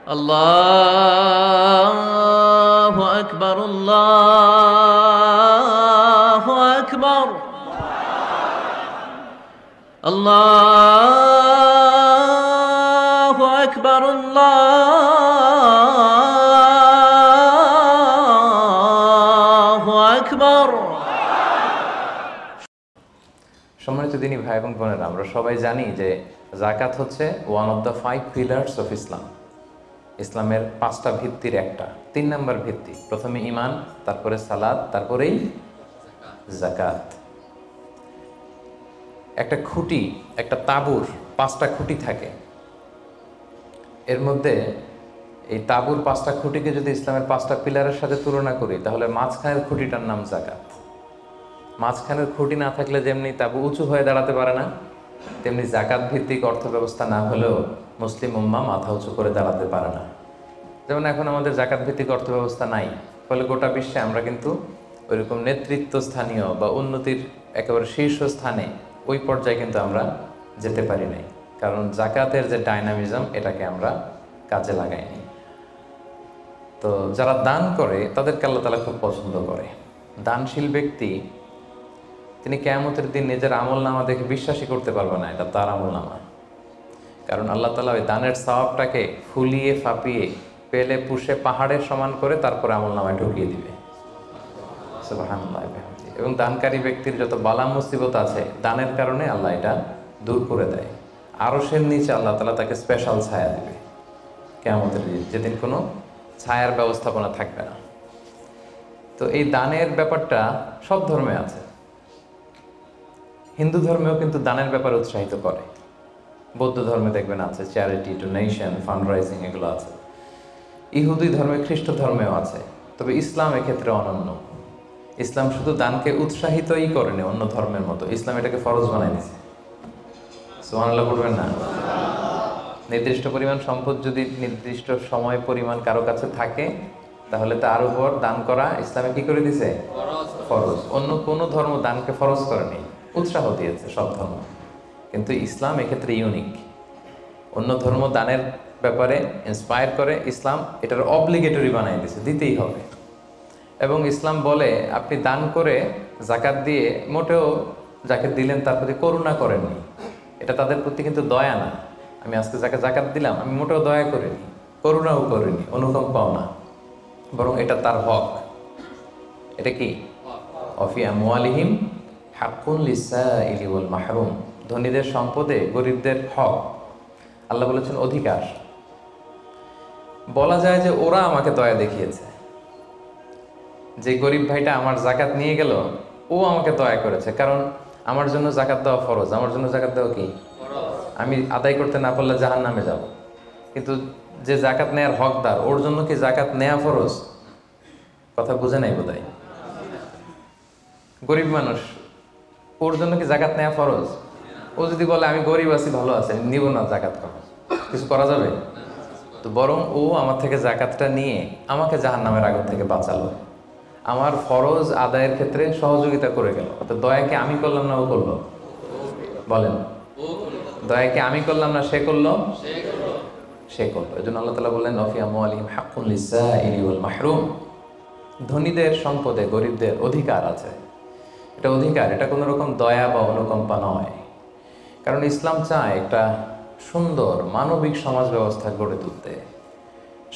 আল্লাহু আকবার, আল্লাহু আকবার, আল্লাহু আকবার, আল্লাহু আকবার। সম্মানিত দিনী ভাই এবং বোনেরা, আমরা সবাই জানি যে যাকাত হচ্ছে one of the 5 pillars of Islam. ইসলামের 5টা ভিত্তির একটা, 3 নম্বর ভিত্তি। প্রথমে ঈমান, তারপরে সালাত, তারপরেই যাকাত। একটা খুঁটি, একটা তাঁবুর 5টা খুঁটি থাকে। এর মধ্যে এই তাঁবুর 5টা খুঁটিকে যদি ইসলামের 5টা পিলারের সাথে তুলনা করি, তাহলে মাঝখানের খুঁটিটার নাম যাকাত। মাঝখানের খুঁটি না থাকলে যেমনি তাঁবু উঁচু হয়ে দাঁড়াতে পারে না, তেমনি যাকাত ভিত্তিক অর্থ ব্যবস্থা না হলেও মুসলিম উম্মাহ মাথা উঁচু করে দাঁড়াতে পারে না। যেমন এখন আমাদের যাকাত ভিত্তিক অর্থ ব্যবস্থা নাই, ফলে গোটা বিশ্বে আমরা কিন্তু ওইরকম নেতৃত্ব স্থানীয় বা উন্নতির একেবারে শীর্ষস্থানে ওই পর্যায়ে কিন্তু আমরা যেতে পারি নাই, কারণ যাকাতের যে ডাইনামিজম এটাকে আমরা কাজে লাগাইনি। তো যারা দান করে তাদেরকে আল্লাহ তাআলা খুব পছন্দ করে। দানশীল ব্যক্তি তিনি কিয়ামতের দিন নিজের আমলনামা দেখে বিশ্বাসই করতে পারবে না এটা তার আমলনামা, কারণ আল্লাহ তাআলা ওই দানের সওয়াবটাকে ফুলিয়ে ফাঁপিয়ে পেলে পুষে পাহাড়ের সমান করে তারপরে আমলনামায় ঢুকিয়ে দিবে। সুবহানাল্লাহ। এবং দানকারী ব্যক্তির যত বালা মুসিবত আছে দানের কারণে আল্লাহ এটা দূর করে দেয়। আরশের নিচে আল্লাহ তাআলা তাকে স্পেশাল ছায়া দেবে কিয়ামতের দিন, যেদিন কোনো ছায়ার ব্যবস্থাপনা থাকবে না। তো এই দানের ব্যাপারটা সব ধর্মে আছে। হিন্দু ধর্মেও কিন্তু দানের ব্যাপারে উৎসাহিত করে। বৌদ্ধ ধর্মে দেখবেন আছে চ্যারিটি, ডোনেশন, ফান্ড রাইজিং, এগুলো আছে। ইহুদি ধর্মে, খ্রিস্ট ধর্মেও আছে। তবে ইসলাম এক্ষেত্রে অনন্য। ইসলাম শুধু দানকে উৎসাহিতই করেনি অন্য ধর্মের মতো, ইসলাম এটাকে ফরজ বানাই দিয়েছে। সুবহানাল্লাহ বলবেন না? নির্দিষ্ট পরিমাণ সম্পদ যদি নির্দিষ্ট সময় পরিমাণ কারো কাছে থাকে, তাহলে তার উপর দান করা ইসলামে কি করে দিয়েছে? ফরজ। অন্য কোনো ধর্ম দানকে ফরজ করেনি, উৎসাহ দিয়েছে সব ধর্ম। কিন্তু ইসলাম এক্ষেত্রে ইউনিক। অন্য ধর্ম দানের ব্যাপারে ইন্সপায়ার করে, ইসলাম এটার অব্লিগেটরি বানাই দিয়েছে, দিতেই হবে। এবং ইসলাম বলে আপনি দান করে যাকাত দিয়ে মোটেও যাকে দিলেন তার প্রতি করুণা করেননি। এটা তাদের প্রতি কিন্তু দয়া না। আমি আজকে যাকে যাকাত দিলাম আমি মোটেও দয়া করিনি, করুণাও করিনি, অনুকম্পাও না, বরং এটা তার হক। এটা কি? অফি আমওয়ালিহিম হাক্কুন লিসাইলি ওয়াল মাহরুম। ধনীদের সম্পদে গরিবদের হক। আল্লাহ বলেছেন অধিকার। বলা যায় যে ওরা আমাকে দয়া দেখিয়েছে। যে গরিব ভাইটা আমার যাকাত নিয়ে গেল, ও আমাকে দয়া করেছে, কারণ আমার জন্য যাকাত দেওয়া ফরজ। আমার জন্য যাকাত দেওয়া কি? আমি আদায় করতে না পারলে জাহান্নামে যাব। কিন্তু যে যাকাত নেয়ার হকদার, ওর জন্য কি যাকাত নেয়া ফরজ? কথা বুঝে নাই বোধহয়। গরিব মানুষ, ওর জন্য কি যাকাত নেয়া ফরজ? ও যদি বলে আমি গরিব আছি, ভালো আছে, নিব না যাকাত, কিছু করা যাবে? তো বরং ও আমার থেকে যাকাতটা নিয়ে আমাকে জাহান্নামের আগুন থেকে বাঁচালো, আমার ফরজ আদায়ের ক্ষেত্রে সহযোগিতা করে গেল। তো দয়াকে আমি করলাম না ও করলো? বলেন, দয়াকে আমি করলাম না সে করলো? সে করলো। এই জন্য আল্লাহ তাআলা বললেন অফি আমওয়ালিহিম হাক্কুন লিসাইলি ওয়াল মাহরুম। ধনীদের সম্পদে গরিবদের অধিকার আছে। এটা অধিকার, এটা কোনো রকম দয়া বা অনুকম্পা নয়। কারণ ইসলাম চায় একটা সুন্দর মানবিক সমাজ ব্যবস্থা গড়ে তুলতে।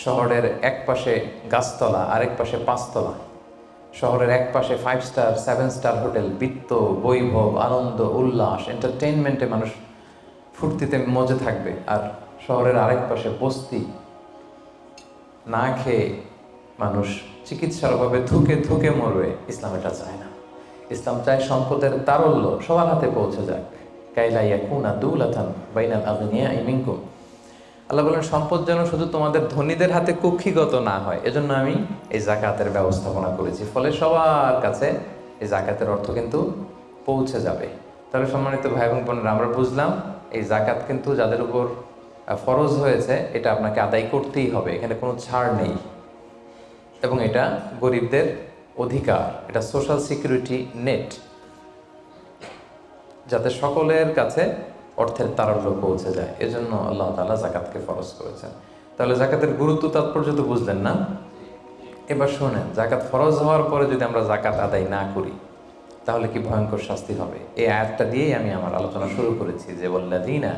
শহরের এক পাশে গাছতলা, আরেক পাশে 5 তলা। শহরের এক পাশে 5 স্টার 7 স্টার হোটেল, বৃত্ত, বৈভব, আনন্দ, উল্লাস, এন্টারটেইনমেন্টে মানুষ ফুর্তিতে মজে থাকবে। আর শহরের আরেক পাশে বস্তি, না খেয়ে মানুষ চিকিৎসার অভাবে ধুকে ধুকে মরবে। ইসলাম এটা চায় না। ইসলাম চায় সম্পদের তারল্য সবার হাতে পৌঁছে যাক। কাইলা ইয়াকুনা দুলাতান বাইনাল আগনিয়াই মিনকুম। আল্লাহ বলেন সম্পদ যেন শুধু তোমাদের ধনীদের হাতে কুক্ষিগত না হয়, এজন্য আমি এই যাকাতের ব্যবস্থাপনা করেছি। ফলে সবার কাছে এই যাকাতের অর্থ কিন্তু পৌঁছে যাবে। তাহলে সম্মানিত ভাই এবং বোনেরা, আমরা বুঝলাম এই যাকাত কিন্তু যাদের উপর ফরজ হয়েছে এটা আপনাকে আদায় করতেই হবে, এখানে কোনো ছাড় নেই। এবং এটা গরিবদের অধিকার, এটা সোশ্যাল সিকিউরিটি নেট, যাতে সকলের কাছে অর্থের তারল্য পৌঁছে যায়। এজন্য আল্লাহ তাআলা যাকাতকে ফরজ করেছেন। তাহলে জাকাতের গুরুত্ব তাৎপর্য তো বুঝলেন না? এবার শোনেন, জাকাত ফরজ হওয়ার পরে যদি আমরা জাকাত আদায় না করি তাহলে কি ভয়ঙ্কর শাস্তি হবে। এই আয়াতটা দিয়েই আমি আমার আলোচনা শুরু করেছি যে ওয়াল্লাযীনা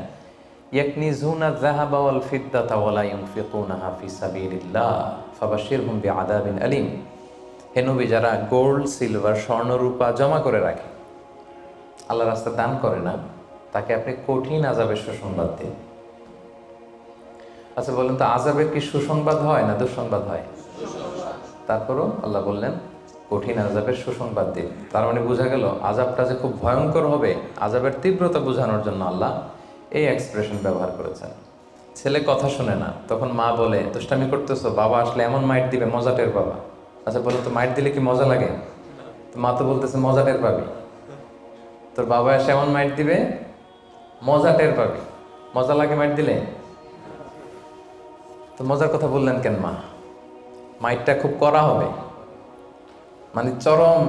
ইয়াকনিজুনা যাহাবা ওয়াল ফিদ্দাতা ওয়া লা ইউনফিকুনাহা ফি সাবিলিল্লাহ ফাবাশশিরহুম বিআযাবিন আলীম। হে নবী, যারা গোল্ড, সিলভার, স্বর্ণ, রূপা জমা করে রাখে, আল্লাহর রাস্তায় দান করে না, তাকে আপনি কঠিন আযাবের সুসংবাদ দিন। আচ্ছা বলেন তো, আযাবের কি সুসংবাদ হয় না দুঃসংবাদ হয়? তারপরও আল্লাহ বললেন কঠিন আযাবের সুসংবাদ দিন। তার মানে বোঝা গেল আযাবটা যে খুব ভয়ঙ্কর হবে, আযাবের তীব্রতা বোঝানোর জন্য আল্লাহ এই এক্সপ্রেশন ব্যবহার করেছেন। ছেলে কথা শোনে না, তখন মা বলে দুষ্টামি করতেছো, বাবা আসলে এমন মাইট দিবে মজা টের পাবা। আচ্ছা বলো তো, মাইট দিলে কি মজা লাগে? তো মা তো বলতেছে মজা টের পাবি। তোর বাবা এসে এমন মাইট দিবে মজা টের পাবি। মজা লাগে মাইট দিলে? তো মজার কথা বললেন কেন মা? মাইটটা খুব কড়া হবে, মানে চরম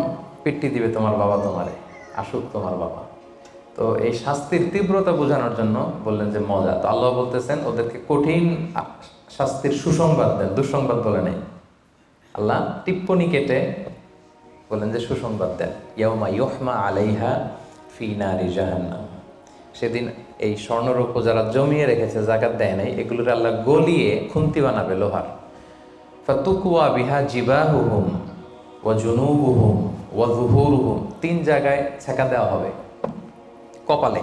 পিট্টি দিবে তোমার বাবা তোমারে, আসুক তোমার বাবা। তো এই শাস্তির তীব্রতা বোঝানোর জন্য বললেন যে মজা। তো আল্লাহ বলতেছেন ওদেরকে কঠিন শাস্তির সুসংবাদ দেন, দুঃসংবাদ বলে নেই। আল্লাহ টিপ্পনি কেটে বললেন যে সুসংবাদ দেন। ইয়াউমা ইউহমা আলাইহা ফি নারি জাহান্নাম। সেদিন এই স্বর্ণরৌপ্য যারা জমিয়ে রেখেছে, জাকাত দেয় নাই, এগুলোর আল্লাহ গলিয়ে খুন্তি বানাবে লোহার। ফাতুকুয়া বিহা জিবাহুহুম ওয়া জুনুবুহুম ওয়া যুহুরুহুম। 3 জায়গায় ছেঁকা দেওয়া হবে। কপালে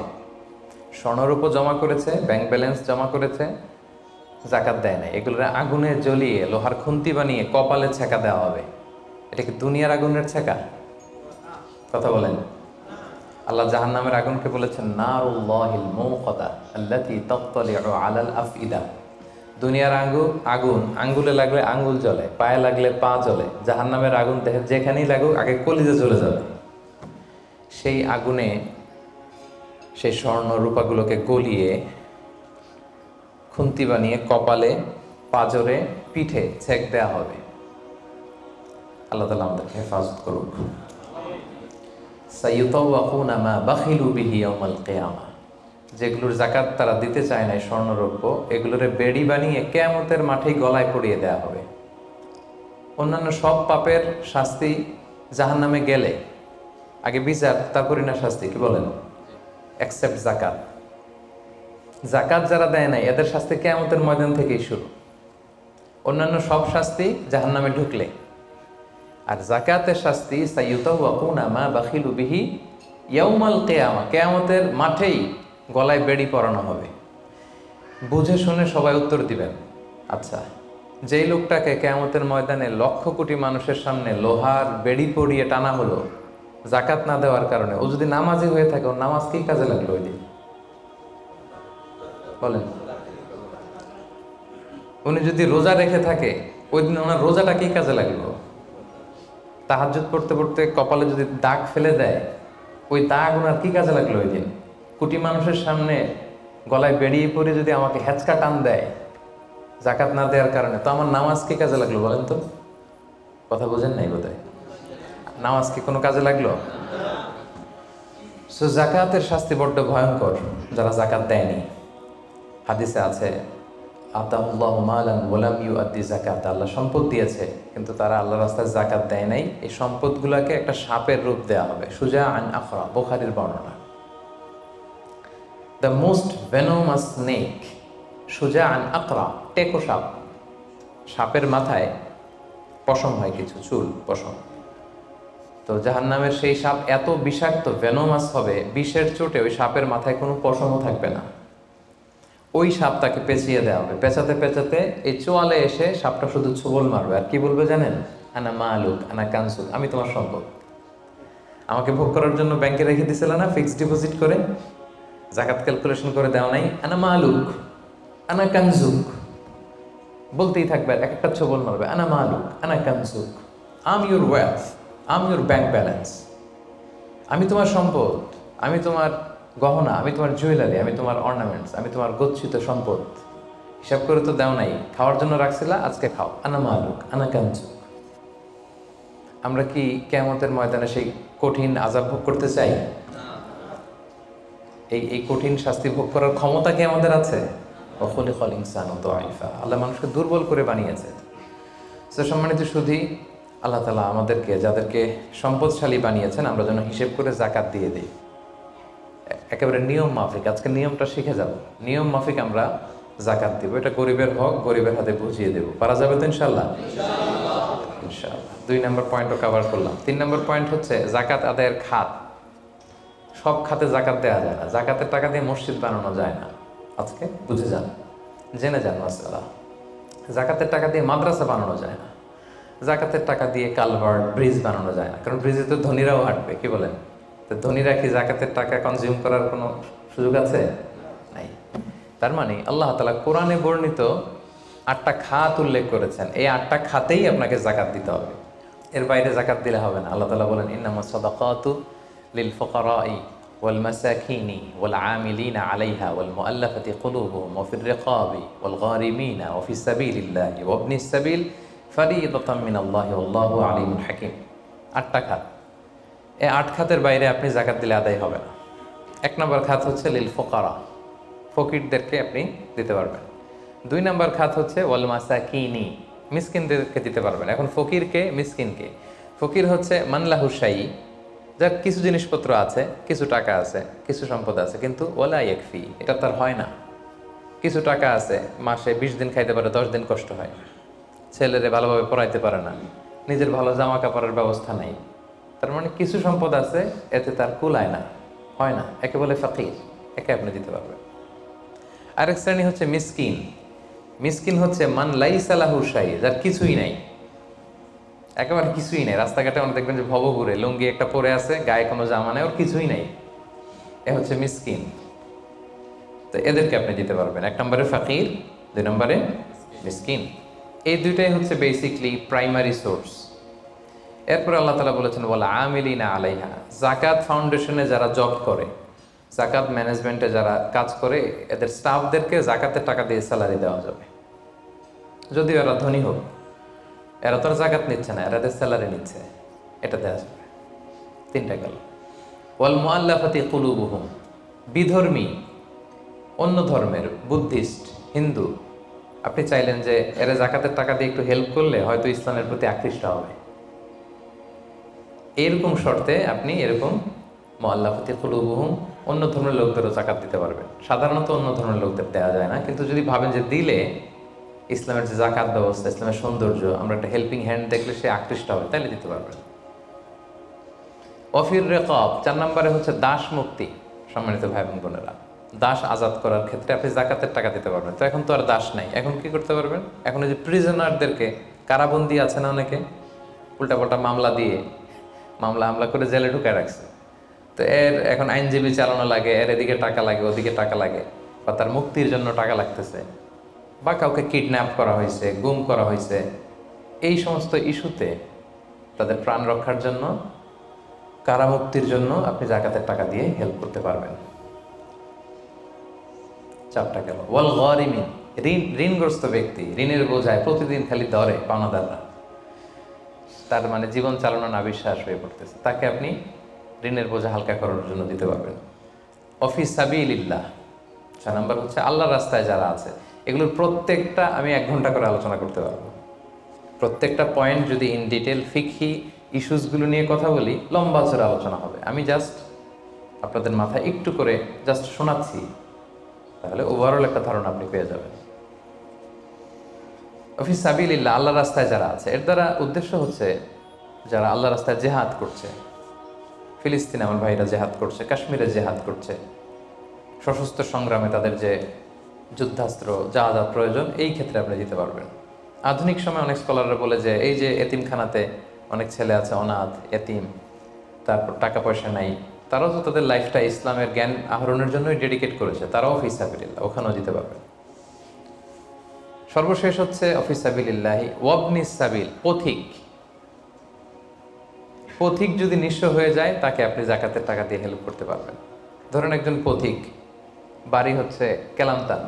স্বর্ণরৌপ্য জমা করেছে, ব্যাংক ব্যালেন্স জমা করেছে, জাকাত দেয় নাই, এগুলোর আগুনে জ্বলিয়ে লোহার খুন্তি বানিয়ে কপালে ছেঁকা দেওয়া হবে। এটা কি দুনিয়ার আগুনের ছেঁকা? কথা বলেন। আল্লাহ জাহান্নামের আগুনকে বলেছেন নারুল্লাহিল মুকাদা আল্লাতী তাত্তালিউ আলাল আফইদা। দুনিয়ার আগুন আঙ্গুলে লাগলে আঙ্গুল জ্বলে, পায়ে লাগলে পা জ্বলে। জাহান্নামের আগুন দেহে যেখানেই লাগুক আগে কলিজে জ্বলে যাবে। সেই আগুনে সেই স্বর্ণ রূপাগুলোকে গলিয়ে খুন্তি বানিয়ে কপালে, পাজরে, পিঠে ছেক দেওয়া হবে। আল্লাহ তাআলা আমাদেরকে হেফাজত করুক। সাইয়ুতাওয়াকুনা মা বাখিলু বিহি ইয়াওমাল কিয়ামা। যেগুলোর জাকাত তারা দিতে চায় না, স্বর্ণরৌপ্য, এগুলোরে বেড়ি বানিয়ে কিয়ামতের মাঠেই গলায় পরিয়ে দেওয়া হবে। অন্যান্য সব পাপের শাস্তি জাহান্নামে গেলে আগে বিচার, তারপরই না শাস্তি, কি বলেন? এক্সেপ্ট জাকাত। জাকাত যারা দেয় নাই এদের শাস্তি কিয়ামতের ময়দান থেকেই শুরু। অন্যান্য সব শাস্তি জাহান্নামে ঢুকলে, আর জাকাতের শাস্তি সাইয়ুতাওয়াকুনা মা বাখিলু বিহি ইয়াউমাল কিয়ামা, কিয়ামতের মাঠেই গলায় বেড়ি পরানো হবে। বুঝে শুনে সবাই উত্তর দিবেন। আচ্ছা, যেই লোকটাকে কিয়ামতের ময়দানে লক্ষ কোটি মানুষের সামনে লোহার বেড়ি পরিয়ে টানা হলো জাকাত না দেওয়ার কারণে, ও যদি নামাজি হয়ে থাকে, ওর নামাজ কি কাজে লাগলো ওই দিন? বলেন। উনি যদি রোজা রেখে থাকে, ওই দিন ওনার রোজাটা কি কাজে লাগলো? তাহাজ্জুদ পড়তে পড়তে কপালে যদি দাগ ফেলে দেয়, ওই দাগ ওনার কি কাজে লাগলো ওই দিন? কোটি মানুষের সামনে গলায় বেরিয়ে পড়ে যদি আমাকে হেঁচকা টান দেয় জাকাত না দেওয়ার কারণে, তো আমার নামাজ কি কাজে লাগলো বলেন তো? কথা বোঝেন নাই বোধহয়। নামাজ কি কোনো কাজে লাগলো? সো জাকাতের শাস্তি বড্ড ভয়ঙ্কর যারা জাকাত দেয়নি। হাদিসে আছে আতাহুল্লাহু মালান ওয়া লাম ইউআদ্দি যাকাত। আল্লাহ সম্পদ দিয়েছে কিন্তু তারা আল্লাহর রাস্তায় জাকাত দেয় নাই। এই সম্পদগুলোকে একটা সাপের রূপ দেওয়া হবে। সুজা আন আখরা, বুখারীর বর্ণনা। দ্য মোস্ট ভেনোমাস স্নেক, সুজা আন আকরা, টেকো সাপ। সাপের মাথায় পশম হয়, কিছু চুল, পশম। তো জাহান্নামের সেই সাপ এত বিষাক্ত, ভেনোমাস হবে, বিষের চোটে ওই সাপের মাথায় কোনো পশমও থাকবে না। ওই সাপ তাকে পেঁচিয়ে দেওয়া হবে। পেঁচাতে পেঁচাতে এই চোয়ালে এসে সাপটা শুধু ছোবল মারবে, আর কি বলবে জানেন? আনা মালুক আনা কানসুক, আমি তোমার সম্পদ। আমাকে ভোগ করার জন্য ব্যাংকে রেখে দিছিল না ফিক্সড ডিপোজিট করে, জাকাত ক্যালকুলেশন করে দেওয়া নাই? আনা মালুক আনা কানসুক বলতেই থাকবে, এক একটা ছোবল মারবে। আনা মালুক আনা কানসুক, I'm your wealth, I'm your bank balance. আমি তোমার সম্পদ, আমি তোমার গহনা, আমি তোমার জুয়েলারি, আমি তোমার অর্নামেন্টস, আমি তোমার গচ্ছিত সম্পদ। হিসাব করে তো দেও নাই, খাওয়ার জন্য রাখছিলা, আজকে খাও। আনা মালুক আনা কানসুক। আমরা কি কিয়ামতের ময়দানে সেই কঠিন আযাব ভোগ করতে চাই? এই কঠিন শাস্তি ভোগ করার ক্ষমতা কি আমাদের আছে? ওয়া খুলিকাল ইনসানু দাঈফা। আল্লাহ মানুষকে দুর্বল করে বানিয়েছে। তো সম্মানিত সুধী, আল্লাহ তাআলা আমাদেরকে যাদেরকে সম্পদশালী বানিয়েছেন আমরা যেন হিসেব করে যাকাত দিয়ে দিই, একেবারে নিয়ম মাফিক। আজকে নিয়মটা শিখে যাব, নিয়ম মাফিক আমরা যাকাত দিব। এটা গরিবের হক, গরিবের হাতে বুঝিয়ে দেব। পারা যাবে তো ইনশাআল্লাহ? ইনশাআল্লাহ। 2 নম্বর পয়েন্টও কভার করলাম। 3 নম্বর পয়েন্ট হচ্ছে যাকাত আদায়ের খাত। সব খাতে যাকাত দেওয়া যায় না। যাকাতের টাকা দিয়ে মসজিদ বানানো যায় না। আজকে বুঝে যান, জেনে যান মাসালা। যাকাতের টাকা দিয়ে মাদ্রাসা বানানো যায় না। যাকাতের টাকা দিয়ে কালভার্ট, ব্রিজ বানানো যায় না, কারণ ব্রিজে তো ধনীরাও হাঁটবে। কি বলেন? তো ধনীরা কি যাকাতের টাকা কনজিউম করার কোনো সুযোগ আছে? নাই। তার মানে আল্লাহ তাআলা কোরআনে বর্ণিত 8টা খাত উল্লেখ করেছেন, এই 8টা খাতেই আপনাকে যাকাত দিতে হবে। এর বাইরে যাকাত দিলে হবে না। আল্লাহ তাআলা বলেন, ইন্নামাস সাদাকাতু লিল ফুকারাই ওয়াল মাসাকিনি ওয়াল আমিলিনা আলাইহা ওয়াল মুআল্লাফাতি কুলুবুহুম ওয়া ফির রিকাবি ওয়াল গারিমিনা ওয়া ফিস সাবিলিল্লাহি ওয়া ইবনিস সাবিল ফারিদাতাম মিনাল্লাহি ওয়াল্লাহু আলিমুল হাকিম। 8টা খাত। এই 8 খাতের বাইরে আপনি যাকাত দিলে আদায় হবে না। 1 নম্বর খাত হচ্ছে লিল ফুকারা, ফকিরদেরকে আপনি দিতে পারবেন। 2 নম্বর খাত হচ্ছে ওয়াল মাসাকিনি, মিসকিনদেরকে দিতে পারবেন। এখন ফকিরকে, মিসকিনকে? ফকির হচ্ছে মানলাহু শাই, যার কিছু জিনিসপত্র আছে, কিছু টাকা আছে, কিছু সম্পদ আছে, কিন্তু ওয়ালা ইয়াকফি, এটা তার হয় না। কিছু টাকা আছে, মাসে 20 দিন খাইতে পারে, 10 দিন কষ্ট হয়, ছেলেরে ভালোভাবে পড়াইতে পারে না, নিজের ভালো জামা কাপড়ের ব্যবস্থা নাই। তার মানে কিছু সম্পদ আছে, এতে তার কুলায় না, হয় না, একে বলে ফাকির, একে আপনি দিতে পারবেন। আরেক শ্রেণী হচ্ছে মিসকিন। মিসকিন হচ্ছে মান লাইসা লাহু শাই, যার কিছুই নাই, একেবারে কিছুই নাই। রাস্তাঘাটে অনেক দেখবেন যে ভবঘুরে লুঙ্গি একটা পরে আছে, গায়ে কোনো জামা নেই, ওর কিছুই নাই, এ হচ্ছে মিসকিন। তো এদেরকে আপনি দিতে পারবেন। 1 নম্বরে ফাকির, 2 নম্বরে মিসকিন। এই দুইটাই হচ্ছে বেসিকলি প্রাইমারি সোর্স। এরপর আল্লাহ তাআলা বলেছেন ওয়ালা আমিলিনা আলাইহা, যাকাত ফাউন্ডেশনে যারা জব করে, যাকাত ম্যানেজমেন্টে যারা কাজ করে, এদের স্টাফদেরকে যাকাতের টাকা দিয়ে স্যালারি দেওয়া যাবে। যদিও এরা ধনী হোক, এরা তো আর যাকাত নিচ্ছে না, এরা স্যালারি নিচ্ছে, এটা দেওয়া যাবে। 3টা গেল। ওয়াল মুআল্লাফাতি কুলুবুহুম, বিধর্মী, অন্য ধর্মের, বুদ্ধিস্ট, হিন্দু, আপনি চাইলেন যে এরা যাকাতের টাকা দিয়ে একটু হেল্প করলে হয়তো ইসলামের প্রতি আকৃষ্ট হবে, এরকম শর্তে আপনি এরকম মুআল্লাফাতি কুলুবুহুম, অন্য ধর্মের লোকদেরও যাকাত দিতে পারবেন। সাধারণত অন্য ধর্মের লোকদের দেওয়া যায় না, কিন্তু যদি ভাবেন যে দিলে ইসলামের যে যাকাত ব্যবস্থা, ইসলামের সৌন্দর্য, আমরা একটা হেল্পিং হ্যান্ড দেখলে সে আকৃষ্ট হবে, তাহলে দিতে পারবেন। অফির রেকাব, 4 নম্বরে হচ্ছে দাস মুক্তি। সম্মানিত ভাই বোন বোনেরা, দাস আজাদ করার ক্ষেত্রে আপনি যাকাতের টাকা দিতে পারবেন। তো এখন তো আর দাস নাই, এখন কি করতে পারবেন? এখন এই যে প্রিজনারদেরকে, কারাবন্দি আছে না অনেকে, উল্টাপাল্টা মামলা দিয়ে মামলা করে জেলে ঢুকায় রাখছে, তো এর এখন আইনজীবী চালানো লাগে, এর এদিকে টাকা লাগে, ওদিকে টাকা লাগে, বা তার মুক্তির জন্য টাকা লাগতেছে, বা কাউকে কিডন্যাপ করা হয়েছে, গুম করা হয়েছে, এই সমস্ত ইস্যুতে তাদের প্রাণ রক্ষার জন্য, কারামুক্তির জন্য আপনি যাকাতের টাকা দিয়ে হেল্প করতে পারবেন। 4টা গেল। ওয়াল গারিমিন, ঋণগ্রস্ত ব্যক্তি, ঋণের বোঝায় প্রতিদিন খালি ধরে পাওনাদাররা, তার মানে জীবন চালানো না বিশ্বাস হয়ে পড়তেছে, তাকে আপনি ঋণের বোঝা হালকা করার জন্য দিতে পারবেন। অফিস সাবিলিল্লাহ, 6 নম্বর হচ্ছে আল্লাহর রাস্তায় যারা আছে। এগুলোর প্রত্যেকটা আমি 1 ঘন্টা করে আলোচনা করতে পারবো। প্রত্যেকটা পয়েন্ট যদি ইন ডিটেল ফিকহি ইস্যুসগুলো নিয়ে কথা বলি, লম্বা চড়া আলোচনা হবে। আমি জাস্ট আপনাদের মাথায় একটু করে জাস্ট শোনাচ্ছি, তাহলে ওভারঅল একটা ধারণা আপনি পেয়ে যাবেন। অফিস সাবিলিল্লাহ, আল্লাহর রাস্তায় যারা আছে, এর দ্বারা উদ্দেশ্য হচ্ছে যারা আল্লাহর রাস্তায় জেহাদ করছে। ফিলিস্তিনে আমার ভাইরা জেহাদ করছে, কাশ্মীরে জেহাদ করছে, সশস্ত্র সংগ্রামে তাদের যে যুদ্ধাস্ত্র যা যা প্রয়োজন, এই ক্ষেত্রে আপনি দিতে পারবেন। আধুনিক সময় অনেক স্কলাররা বলে যে এই যে এতিমখানাতে অনেক ছেলে আছে, অনাথ, এতিম, তারপর টাকা পয়সা নাই, তারাও তো তাদের লাইফটা ইসলামের জ্ঞান আহরণের জন্যই ডেডিকেট করেছে, তারাও ফি সাবিলিল্লাহ, ওখানেও দিতে পারবেন। সর্বশেষ হচ্ছে অফিস সাবিলিল্লাহি ওয়াবনিস সাবিল, পথিক। পথিক যদি নিঃস্ব হয়ে যায়, তাকে আপনি যাকাতের টাকা দিয়ে হেল্প করতে পারবেন। ধরেন একজন পথিক, বাড়ি হচ্ছে কেলান্তান,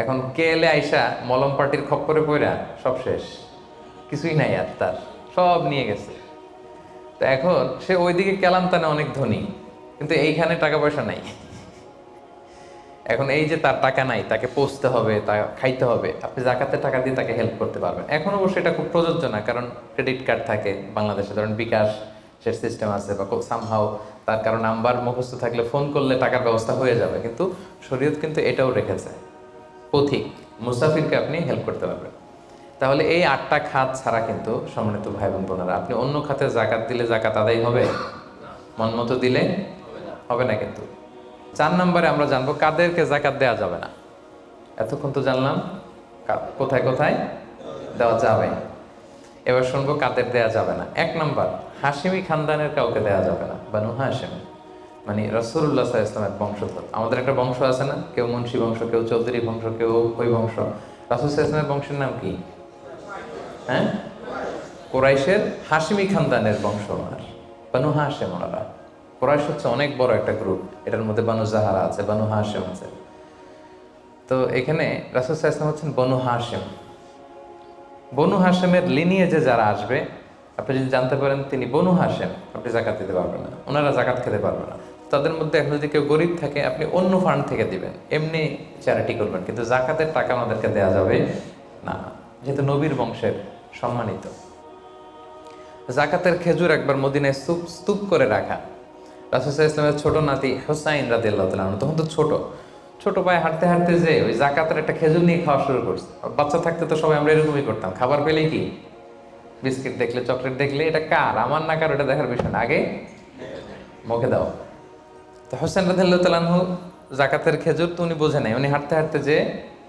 এখন কেলে আইসা মলম পার্টির খপ্পরে পড়া সব শেষ, কিছুই নাই আর, তার সব নিয়ে গেছে। তো এখন সে ওইদিকে কেলান্তানে অনেক ধনী, কিন্তু এইখানে টাকা পয়সা নাই। এখন এই যে তার টাকা নাই, তাকে পোষতে হবে, তা খাইতে হবে, আপনি জাকাতের টাকা দিয়ে তাকে হেল্প করতে পারবেন। এখন অবশ্যই এটা খুব প্রযোজ্য না, কারণ ক্রেডিট কার্ড থাকে বাংলাদেশে, ধরেন বিকাশ সে সিস্টেম আছে, বা সামহাও তার কারো নাম্বার মুখস্থ থাকলে ফোন করলে টাকার ব্যবস্থা হয়ে যাবে। কিন্তু শরীয়ত কিন্তু এটাও রেখেছে, পথিক মুসাফিরকে আপনি হেল্প করতে পারবেন। তাহলে এই 8টা খাত ছাড়া কিন্তু সম্মানিত ভাই বোন বোনেরা, আপনি অন্য খাতে জাকাত দিলে জাকাত আদায় হবে? মন মতো দিলে হবে না। কিন্তু 4 নম্বরে আমরা জানবো কাদেরকে জাকাত দেওয়া যাবে না। এতক্ষণ তো জানলাম কোথায় কোথায় দেওয়া যাবে, এবার শুনবো কাদের দেওয়া যাবে না। 1 নম্বর, হাশিমি খানদানের কাউকে দেওয়া যাবে না। বানু হাশিম মানে রাসূলুল্লাহ সাল্লাল্লাহু আলাইহি ওয়াসাল্লামের বংশধর। আমাদের একটা বংশ আছে না, কেউ মুন্সি বংশ, কেউ চৌধুরী বংশ, কেউ ওই বংশ। রাসূল সাল্লাল্লাহু আলাইহি ওয়াসাল্লামের বংশের নাম কি? হ্যাঁ, কুরাইশের হাশিমি খানদানের বংশ আর বানু হাশিম। ওনারা কুরাইশ হচ্ছে অনেক বড় একটা গ্রুপ, এটার মধ্যে বানু জাহারা আছে, বানু হাশিম আছে। তো এখানে রাসূল সাল্লাল্লাহু আলাইহি ওয়াসাল্লাম হচ্ছেন বনু হাশিম। বনু হাশিমের লিনিয়েজে যারা আসবে, আপনি যদি জানতে পারেন তিনি বনু হাশিম, আপনি জাকাত দিতে পারবেন না, ওনারা জাকাত খেতে পারবে না। তাদের মধ্যে এখন যদি কেউ গরিব থাকে, আপনি অন্য ফান্ড থেকে দিবেন, এমনি চ্যারিটি করবেন, কিন্তু জাকাতের টাকা আমাদেরকে দেওয়া যাবে না, যেহেতু নবীর বংশের সম্মানিত। জাকাতের খেজুর একবার মদিনায় স্তূপ করে রাখা। রাসূল সাল্লাল্লাহু আলাইহি ওয়াসাল্লামের ছোট নাতি হুসাইন রাদিয়াল্লাহু তাআলা আনহু, তখন তো ছোট পায়ে হাঁটতে হাঁটতে যে ওই জাকাতের একটা খেজুর নিয়ে খাওয়া শুরু করছে। বাচ্চা থাকতে তো সবাই আমরা এরকমই করতাম, খাবার পেলেই কি বিস্কিট দেখলে, চকলেট দেখলে এটা কার, আমার না কার, ওটা দেখার বিষয় না, আগে মুখে দাও। তো হুসাইন রাদিয়াল্লাহু তাআলা আনহু জাকাতের খেজুর তো উনি বোঝে নাই, উনি হাঁটতে হাঁটতে যে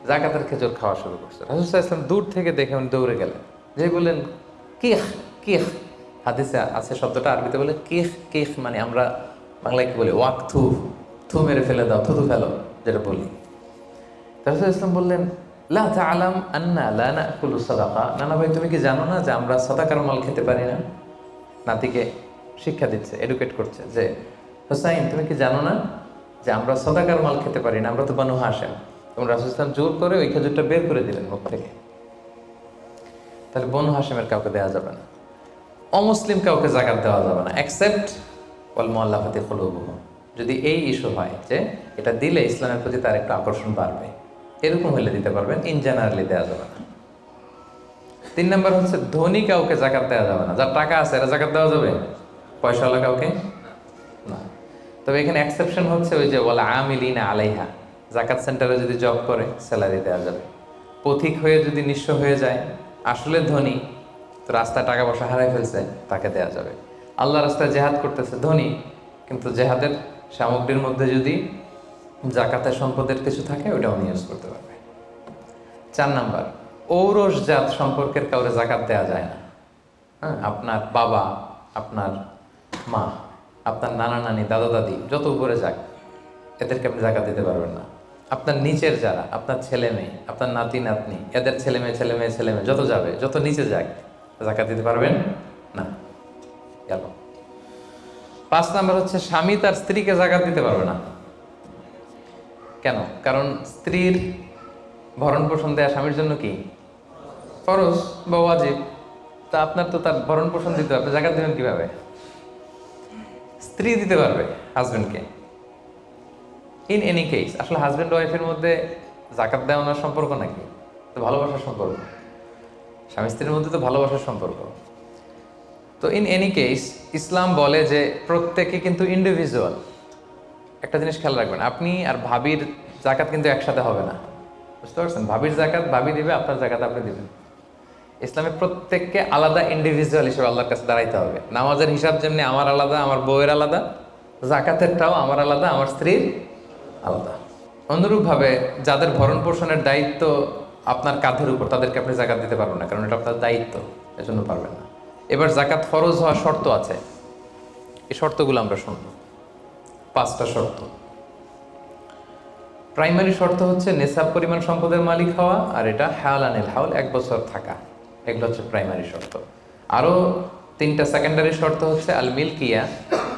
জাকাতের খেজুর খাওয়া শুরু করছে। রাসূল সাল্লাল্লাহু আলাইহি ওয়াসাল্লাম দূর থেকে দেখে উনি দৌড়ে গেলেন, যে বললেন কিখ কিখ। হাদিসে আছে শব্দটা, আরবিতে বলে কিখ কিখ, মানে আমরা বাংলায় কি বলি ওয়াক থু, থু মেরে ফেলে দাও, থুতু ফেলো যেটা বলি। রাসূল ইসলাম বললেন লা তা'লাম আন্না লা নাকুলু সাদাকা। নানা ভাই, তুমি কি জানো না যে আমরা সাদাকার মাল খেতে পারি না? নাতিকে শিক্ষা দিচ্ছে, এডুকেট করছে যে হুসাইন, তুমি কি জানো না যে আমরা সাদাকার মাল খেতে পারি না, আমরা তো বানু হাশিম। এবং রাসূল ইসলাম জোর করে ওই খেজুরটা বের করে দিলেন মুখ থেকে। তাহলে বনু হাশিমের কাউকে দেওয়া যাবে না, অমুসলিম কাউকে জাকাত দেওয়া যাবে না, এক্সেপ্ট ওয়াল মুআল্লাফাতি কুলুবুহুম। যদি এই ইস্যু হয় যে এটা দিলে ইসলামের প্রতি তার একটা আকর্ষণ বাড়বে, এরকম হলে দিতে পারবেন, ইন জেনারেলি দেওয়া যাবে না। 3 নম্বর হচ্ছে ধনী কাউকে জাকাত দেওয়া যাবে না। যার টাকা আছে এরা জাকাত দেওয়া যাবে, পয়সাওয়ালা কাউকে না। তবে এখানে এক্সেপশন হচ্ছে ওই যে ওয়াল আমিলিনা আলাইহা, জাকাত সেন্টারে যদি জব করে স্যালারি দেওয়া যাবে। পথিক হয়ে যদি নিঃস্ব হয়ে যায়, আসলে ধনী তো রাস্তায় টাকা পয়সা হারাই ফেলছে, তাকে দেওয়া যাবে। আল্লাহ রাস্তায় জেহাদ করতেছে, ধনী, কিন্তু জেহাদের সামগ্রীর মধ্যে যদি জাকাতের সম্পদের কিছু থাকে, ওটা উনি ইউজ করতে পারবে। 4 নাম্বার, ঔরসজাত সম্পর্কের কাউরে জাকাত দেওয়া যায় না। হ্যাঁ, আপনার বাবা, আপনার মা, আপনার নানা নানি, দাদা দাদি, যত উপরে যাক, এদেরকে আপনি জাকাত দিতে পারবেন না। আপনার নিচের যারা, আপনার ছেলে মেয়ে, আপনার নাতি নাতনি, এদের ছেলে মেয়ে ছেলে মেয়ে ছেলে মেয়ে যত যাবে, যত নিচে যাক, জাকাত দিতে পারবেন না। গেল। 5 নাম্বার হচ্ছে স্বামী তার স্ত্রীকে জাকাত দিতে পারবে না। কেন? কারণ স্ত্রীর ভরণ পোষণ দেয়া স্বামীর জন্য কি ফরজ বা ওয়াজিব। তা আপনার তো তার ভরণ পোষণ দিতে হবে, জাকাত দেবেন কিভাবে? স্ত্রী দিতে পারবে হাজবেন্ডকে। ইন এনি কেস, আসলে হাজবেন্ড ওয়াইফের মধ্যে জাকাত দেওয়ানোর সম্পর্ক নাকি? তো ভালোবাসার সম্পর্ক, স্বামী স্ত্রীর মধ্যে তো ভালোবাসার সম্পর্ক। তো ইন এনি কেস ইসলাম বলে যে প্রত্যেকে কিন্তু ইন্ডিভিজুয়াল। একটা জিনিস খেয়াল রাখবেন, আপনি আর ভাবির জাকাত কিন্তু একসাথে হবে না, বুঝতে পারছেন? ভাবির জাকাত ভাবি দিবে, আপনার জাকাত আপনি দিবেন। ইসলামে প্রত্যেককে আলাদা ইন্ডিভিজুয়াল হিসেবে আল্লাহর কাছে দাঁড়াইতে হবে। নামাজের হিসাব যেমনি আমার আলাদা, আমার বউয়ের আলাদা, জাকাতেরটাও আমার আলাদা, আমার স্ত্রীর আলাদা। অনুরূপভাবে যাদের ভরণ পোষণের দায়িত্ব আপনার কাঁধের উপর, তাদেরকে আপনি জাকাত দিতে পারবেন না, কারণ এটা আপনার দায়িত্ব, এজন্য পারবেন না। এবার জাকাত ফরজ হওয়ার শর্ত আছে, এই শর্তগুলো আমরা শুনব। 5টা শর্ত। প্রাইমারি শর্ত হচ্ছে নেসাব পরিমাণ সম্পদের মালিক হওয়া, আর এটা হাওলানিল হাওল, 1 বছর থাকা। এগুলো হচ্ছে প্রাইমারি শর্ত। আরও 3টা সেকেন্ডারি শর্ত হচ্ছে আল মিলকিয়া,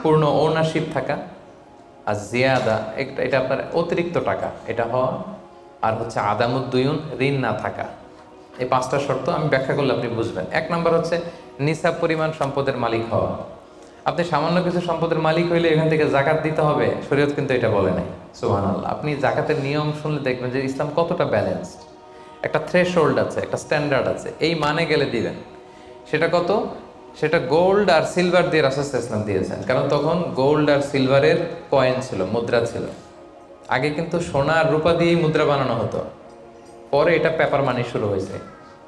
পূর্ণ ওনারশিপ থাকা, আর জিয়াদা, এটা আপনার অতিরিক্ত টাকা এটা হওয়া, আর হচ্ছে আদামুদ্দুয়ুন, ঋণ না থাকা। এই 5টা শর্ত আমি ব্যাখ্যা করলে আপনি বুঝবেন। 1 নম্বর হচ্ছে নিসাব পরিমাণ সম্পদের মালিক হওয়া। আপনি সামান্য কিছু সম্পদের মালিক হইলে এখান থেকে জাকাত দিতে হবে, শরীয়ত কিন্তু এটা বলে নাই। সুবহানাল্লাহ। আপনি জাকাতের নিয়ম শুনলে দেখবেন যে ইসলাম কতটা ব্যালেন্সড। একটা থ্রেশহোল্ড আছে, একটা স্ট্যান্ডার্ড আছে, এই মানে গেলে দিবেন। সেটা কত? সেটা গোল্ড আর সিলভার দিয়ে রাসূল সাল্লাল্লাহু আলাইহি ওয়াসাল্লাম দিয়েছেন, কারণ তখন গোল্ড আর সিলভারের কয়েন ছিল, মুদ্রা ছিল। আগে কিন্তু সোনা আর রূপা দিয়েই মুদ্রা বানানো হতো, পরে এটা পেপার মানি শুরু হয়েছে,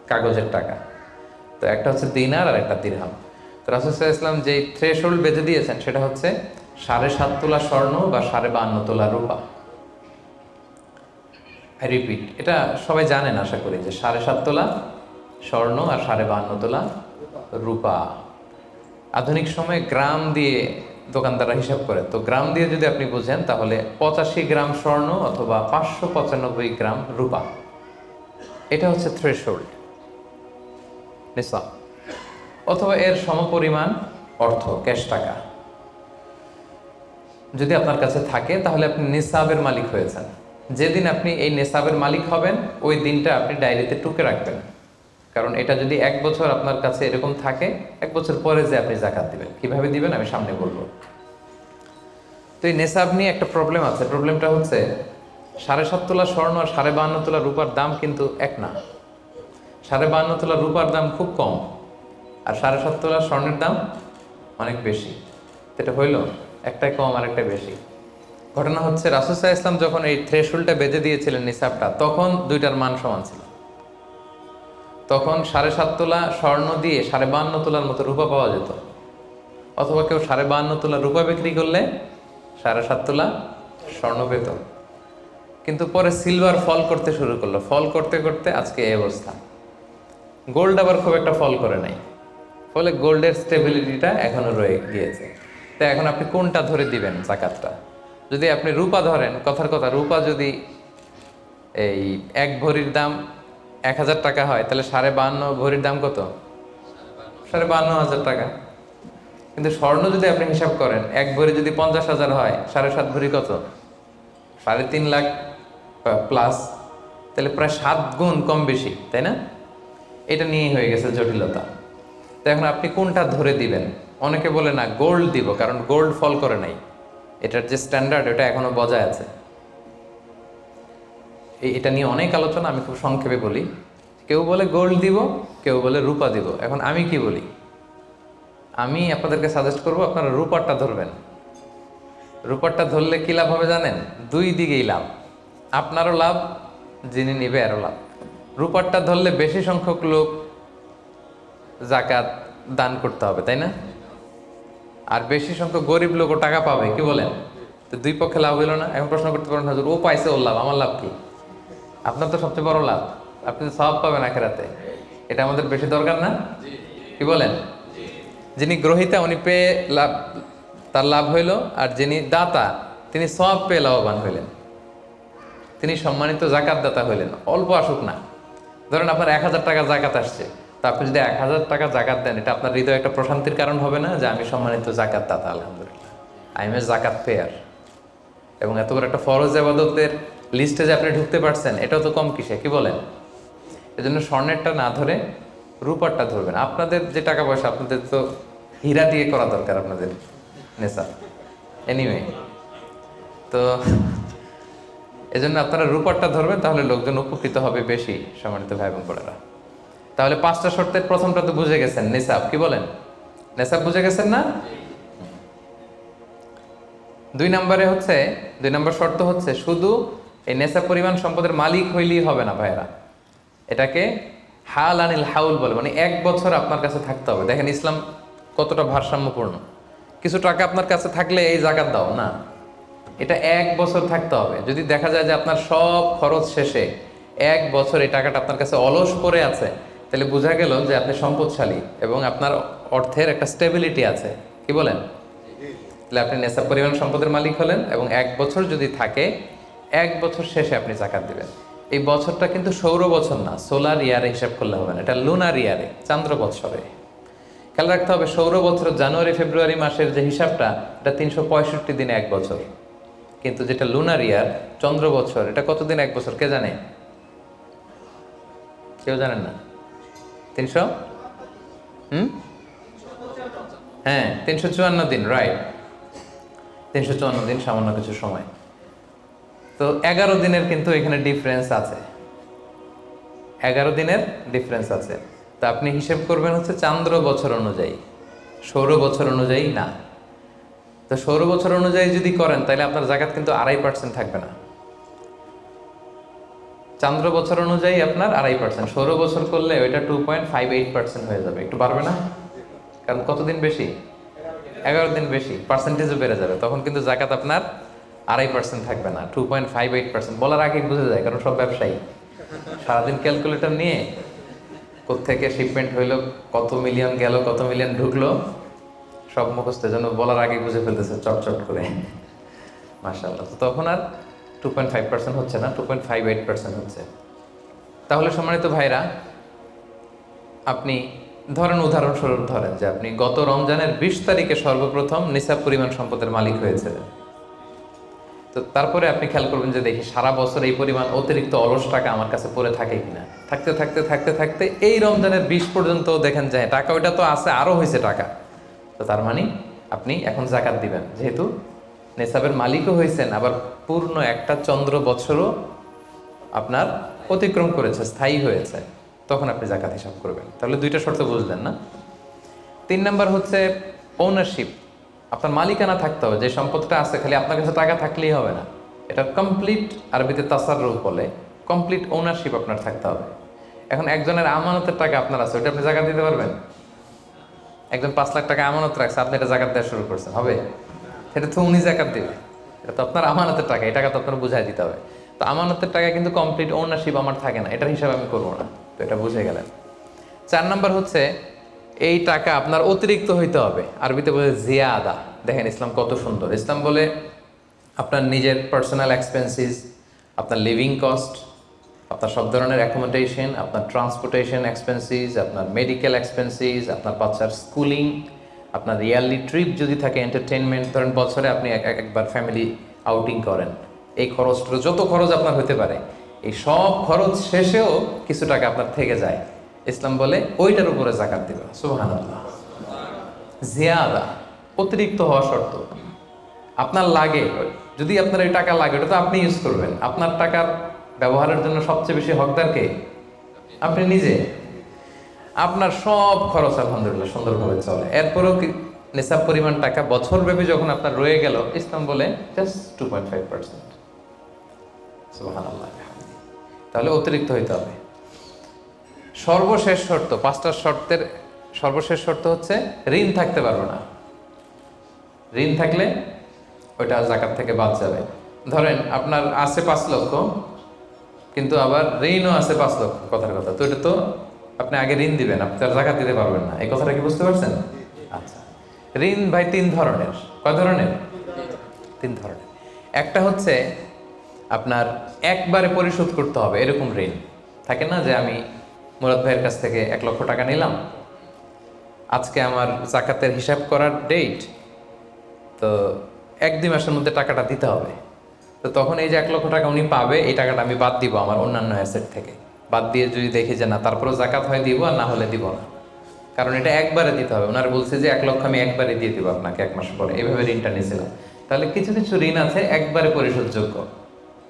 কাগজের টাকা। তো একটা হচ্ছে দিনার আর একটা দিরহাম। তো রাসূল সাল্লাল্লাহু আলাইহি ওয়াসাল্লাম যে থ্রেশহোল্ড বেঁধে দিয়েছেন সেটা হচ্ছে 7.5 তোলা স্বর্ণ বা 52.5 তোলা রূপা। আই রিপিট, এটা সবাই জানেন আশা করি, যে 7.5 তোলা স্বর্ণ আর 52.5 তোলা রূপা। আধুনিক সময়ে গ্রাম দিয়ে দোকানদাররা হিসাব করে, তো গ্রাম দিয়ে যদি আপনি বোঝেন তাহলে 85 গ্রাম স্বর্ণ অথবা 595 গ্রাম রূপা, এটা হচ্ছে থ্রেশহোল্ড নিসাব, অথবা এর সমপরিমাণ অর্থ, ক্যাশ টাকা যদি আপনার কাছে থাকে তাহলে আপনি নিসাবের মালিক হয়েছেন। যেদিন আপনি এই নিসাবের মালিক হবেন ওই দিনটা আপনি ডায়েরিতে টুকে রাখবেন, কারণ এটা যদি 1 বছর আপনার কাছে এরকম থাকে, 1 বছর পরে যে আপনি জাকাত দিবেন, কিভাবে দিবেন আমি সামনে বলবো। তো এই নেসাব নিয়ে একটা প্রবলেম আছে। প্রবলেমটা হচ্ছে 7.5 তোলা স্বর্ণ আর 52.5 তোলা রূপার দাম কিন্তু এক না। 52.5 তোলা রূপার দাম খুব কম, আর 7.5 তোলা স্বর্ণের দাম অনেক বেশি। এটা হইল একটাই কম আর একটা বেশি। ঘটনা হচ্ছে রাসূল সাল্লাল্লাহু আলাইহি ওয়াসাল্লাম যখন এই থ্রেশহোল্ডটা বেঁধে দিয়েছিলেন নিসাবটা, তখন দুইটার মান সমান ছিল। তখন 7.5 তোলা স্বর্ণ দিয়ে 52.5 তোলার মতো রূপা পাওয়া যেত, অথবা কেউ 52.5 তোলা রূপা বিক্রি করলে 7.5 তোলা স্বর্ণ পেত। কিন্তু পরে সিলভার ফল করতে শুরু করলো, ফল করতে করতে আজকে এই অবস্থা। গোল্ড আবার খুব একটা ফল করে নাই, ফলে গোল্ডের স্টেবিলিটিটা এখনো রয়ে গিয়েছে। তো এখন আপনি কোনটা ধরে দিবেন জাকাতটা? যদি আপনি রূপা ধরেন, কথার কথা, রূপা যদি এই 1 ভরির দাম 1000 টাকা হয়, তাহলে 52.5 ভরির দাম কত? 52,500 টাকা। কিন্তু স্বর্ণ যদি আপনি হিসাব করেন, 1 ভরি যদি 50,000 হয়, 7.5 ভরি কত? 3.5 লাখ প্লাস, তাহলে প্রায় 7 গুণ কম বেশি, তাই না? এটা নিয়েই হয়ে গেছে জটিলতা। তো এখন আপনি কোনটা ধরে দিবেন? অনেকে বলে না গোল্ড দিব, কারণ গোল্ড ফল করে নাই, এটার যে স্ট্যান্ডার্ড এটা এখনো বজায় আছে। এটা নিয়ে অনেক আলোচনা, আমি খুব সংক্ষেপে বলি। কেউ বলে গোল্ড দিব, কেউ বলে রূপা দিব। এখন আমি কি বলি? আমি আপনাদেরকে সাজেস্ট করব আপনারা রূপারটা ধরবেন। রূপারটা ধরলে কি লাভ হবে জানেন? 2 দিকেই লাভ, আপনারও লাভ, যিনি নিবে আরও লাভ। রূপারটা ধরলে বেশি সংখ্যক লোক জাকাত দান করতে হবে, তাই না? আর বেশি সংখ্যক গরিব লোকও টাকা পাবে, কি বলেন? তো 2 পক্ষে লাভ হইল না? এখন প্রশ্ন করতে পারেন, হুজুর ও পাইছে ওর লাভ, আমার লাভ কি? আপনার তো সবচেয়ে বড় লাভ, আপনি তো সওয়াব পাবেন আখিরাতে। এটা আমাদের বেশি দরকার না? কি বলেন? যিনি গ্রহীতা উনি পেয়ে লাভ, তার লাভ হইল, আর যিনি দাতা তিনি সওয়াব পেয়ে লাভবান হইলেন, তিনি সম্মানিত জাকাত দাতা হইলেন। অল্প আসুক না, ধরেন আপনার 1000 টাকা জাকাত আসছে, তো আপনি যদি 1000 টাকা জাকাত দেন, এটা আপনার হৃদয়ে একটা প্রশান্তির কারণ হবে না? যে আমি সম্মানিত জাকাত দাতা, আলহামদুলিল্লাহ, আই এম এ জাকাত পেয়ার। এবং এত বড় একটা ফরজ ইবাদতের লিস্টে যে আপনি ঢুকতে পারছেন, এটাও তো কম কিসে, কি বলেন? এজন্য স্বর্ণেরটা না ধরে রূপারটা ধরবেন। আপনাদের যে টাকা পয়সা, আপনাদের তো হীরা দিয়ে করা দরকার আপনাদের নেশা। এনিওয়ে, তো এজন্য আপনারা রূপারটা ধরবেন, তাহলে লোকজন উপকৃত হবে বেশি, সম্মানিত ভাই এবং বোনেরা। তাহলে 5টা শর্তের প্রথমটা তো বুঝে গেছেন, নেশাব, কি বলেন? নেশাব বুঝে গেছেন না? 2 নম্বর শর্ত হচ্ছে শুধু এই নেশাব পরিমাণ সম্পদের মালিক হইলেই হবে না ভাইরা, এটাকে হাল আনিল হাউল বলে, মানে 1 বছর আপনার কাছে থাকতে হবে। দেখেন ইসলাম কতটা ভারসাম্যপূর্ণ। কিছু টাকা আপনার কাছে থাকলে এই জাকাত দাও না, এটা 1 বছর থাকতে হবে। যদি দেখা যায় যে আপনার সব খরচ শেষে 1 বছর এই টাকাটা আপনার কাছে অলস পড়ে আছে, তাহলে বোঝা গেল যে আপনি সম্পদশালী এবং আপনার অর্থের একটা স্টেবিলিটি আছে, কি বলেন? তাহলে আপনি নেশাব পরিমাণ সম্পদের মালিক হলেন, এবং 1 বছর যদি থাকে, 1 বছর শেষে আপনি জাকাত দিবেন। এই বছরটা কিন্তু সৌর বছর না, সোলার ইয়ারে হিসাব করলে হবে না, এটা লুনার ইয়ারে, চান্দ্র বৎসরে। খেয়াল রাখতে হবে, সৌর বছর জানুয়ারি ফেব্রুয়ারি মাসের যে হিসাবটা, এটা 365 দিনে 1 বছর। কিন্তু যেটা লুনার ইয়ার, চন্দ্র বছর, এটা কতদিন 1 বছর কে জানে? কেউ জানেন না? 300 হ্যাঁ, 354 দিন, রাইট। 354 দিন, সামান্য কিছু সময়। তো 11 দিনের কিন্তু এখানে ডিফারেন্স আছে, 11 দিনের ডিফারেন্স আছে। তো আপনি হিসেব করবেন হচ্ছে চান্দ্র বছর অনুযায়ী, সৌর বছর অনুযায়ী না। তো সৌর বছর অনুযায়ী যদি করেন তাহলে আপনার জাকাত কিন্তু 2.5% থাকবে না। চান্দ্র বছর অনুযায়ী আপনার 2.5%, সৌর বছর করলে ওইটা 2.58% হয়ে যাবে। একটু বাড়বে না? কারণ কতদিন বেশি? 11 দিন বেশি, পার্সেন্টেজও বেড়ে যাবে। তখন কিন্তু জাকাত আপনার 2.5% থাকবে না, 2.58%। বলার আগে বুঝে যায়, কারণ সব ব্যবসায়ী সারাদিন ক্যালকুলেটর নিয়ে কোত্থেকে শিপমেন্ট হইলো, কত মিলিয়ন গেল, কত মিলিয়ন ঢুকলো, সব মুখস্থ, জন্য বলার আগে বুঝে ফেলতেছে চটচট করে, মাশাআল্লাহ। তো তখন আর 2.5% হচ্ছে না, 2.58% হচ্ছে। তাহলে সম্মানিত ভাইরা, আপনি ধরেন, উদাহরণস্বরূপ ধরেন যে আপনি গত রমজানের 20 তারিখে সর্বপ্রথম নিসাব পরিমাণ সম্পদের মালিক হয়েছিলেন। তো তারপরে আপনি খেয়াল করবেন যে দেখি সারা বছর এই পরিমাণ অতিরিক্ত অলস টাকা আমার কাছে পড়ে থাকে কিনা। থাকতে থাকতে থাকতে থাকতে এই রমজানের 20 পর্যন্ত দেখেন যায় টাকা ওইটা তো আছে, আরও হয়েছে টাকা। তো তার মানে আপনি এখন জাকাত দিবেন, যেহেতু নেসাবের মালিকও হয়েছেন, আবার পূর্ণ একটা চন্দ্র বছরও আপনার অতিক্রম করেছে, স্থায়ী হয়েছে, তখন আপনি জাকাত হিসাব করবেন। তাহলে দুইটা শর্ত বুঝলেন না? 3 নাম্বার হচ্ছে ওনারশিপ। আপনার মালিকানা থাকতে হবে, যে সম্পদটা আছে খালি আপনার কাছে টাকা থাকলেই হবে না, এটা কমপ্লিট, আরবিতে তাসাররুফ বলে, কমপ্লিট ওনারশিপ আপনার থাকতে হবে। এখন একজনের আমানতের টাকা আপনার আছে, ওইটা আপনি জাকাত দিতে পারবেন? একজন 5 লাখ টাকা আমানত রাখছে, আপনি এটা জাকাত দেওয়া শুরু করছেন, হবে? সেটা তো উনি জাকাত দেবে, এটা তো আপনার আমানতের টাকা, এই টাকা তো আপনার বুঝাই দিতে হবে। তো আমানতের টাকা কিন্তু কমপ্লিট ওনারশিপ আমার থাকে না, এটার হিসাব আমি করবো না। তো এটা বুঝে গেলেন। 4 নাম্বার হচ্ছে এই টাকা আপনার অতিরিক্ত হইতে হবে, আরবিতে বলে জিয়াদা। দেখেন ইসলাম কত সুন্দর। ইসলাম বলে আপনার নিজের পার্সোনাল এক্সপেন্সিস, আপনার লিভিং কস্ট, আপনার সব ধরনের অ্যাকোমোডেশন, আপনার ট্রান্সপোর্টেশন এক্সপেন্সিস, আপনার মেডিকেল এক্সপেন্সিস, আপনার বাচ্চার স্কুলিং, আপনার ইয়ারলি ট্রিপ যদি থাকে, এন্টারটেনমেন্ট, ধরেন বছরে আপনি একবার ফ্যামিলি আউটিং করেন, এই খরচটা, যত খরচ আপনার হতে পারে, এই সব খরচ শেষেও কিছু টাকা আপনার থেকে যায়, ইসলাম বলে ওইটার উপরে জাকাত দিবে। সুবহানাল্লাহ। জিয়াদা, অতিরিক্ত হওয়া শর্ত। আপনার লাগে, যদি আপনার এই টাকা লাগে, ওটা তো আপনি ইউজ করবেন। আপনার টাকার ব্যবহারের জন্য সবচেয়ে বেশি হকদার কে? আপনি নিজে। আপনার সব খরচ আলহামদুলিল্লাহ সুন্দরভাবে চলে, এরপরেও নিসাব পরিমাণ টাকা বছরব্যাপী যখন আপনার রয়ে গেল, ইসলাম বলে জাস্ট 2.5%। সুবহানাল্লাহ। তাহলে অতিরিক্ত হইতে হবে। সর্বশেষ শর্ত, 5টা শর্তের সর্বশেষ শর্ত হচ্ছে ঋণ থাকতে পারবে না। ঋণ থাকলে ওইটা জাকাত থেকে বাদ যাবে। ধরেন আপনার আছে 5 লক্ষ, কিন্তু আবার ঋণও আছে 5 লক্ষ, কথার কথা, তো এটা তো আপনি আগে ঋণ দিবেন, আপনি তার জাকাত দিতে পারবেন না। এই কথাটা কি বুঝতে পারছেন? আচ্ছা, ঋণ ভাই 3 ধরনের। কয় ধরনের? 3 ধরনের। একটা হচ্ছে আপনার একবারে পরিশোধ করতে হবে, এরকম ঋণ থাকে না, যে আমি মুরাদ ভাইয়ের কাছ থেকে 1 লক্ষ টাকা নিলাম, আজকে আমার জাকাতের হিসাব করার ডেট, তো 1-2 মাসের মধ্যে টাকাটা দিতে হবে। তো তখন এই যে 1 লক্ষ টাকা উনি পাবে, এই টাকাটা আমি বাদ দিব আমার অন্যান্য অ্যাসেট থেকে। বাদ দিয়ে যদি দেখি যে না, তারপরেও জাকাত হয় দিব, আর না হলে দিব না, কারণ এটা একবারে দিতে হবে। ওনার বলছে যে 1 লক্ষ আমি একবারে দিয়ে দিব আপনাকে 1 মাস পরে, এইভাবে ঋণটা নিয়েছিলাম। তাহলে কিছু কিছু ঋণ আছে একবারে পরিশোধযোগ্য,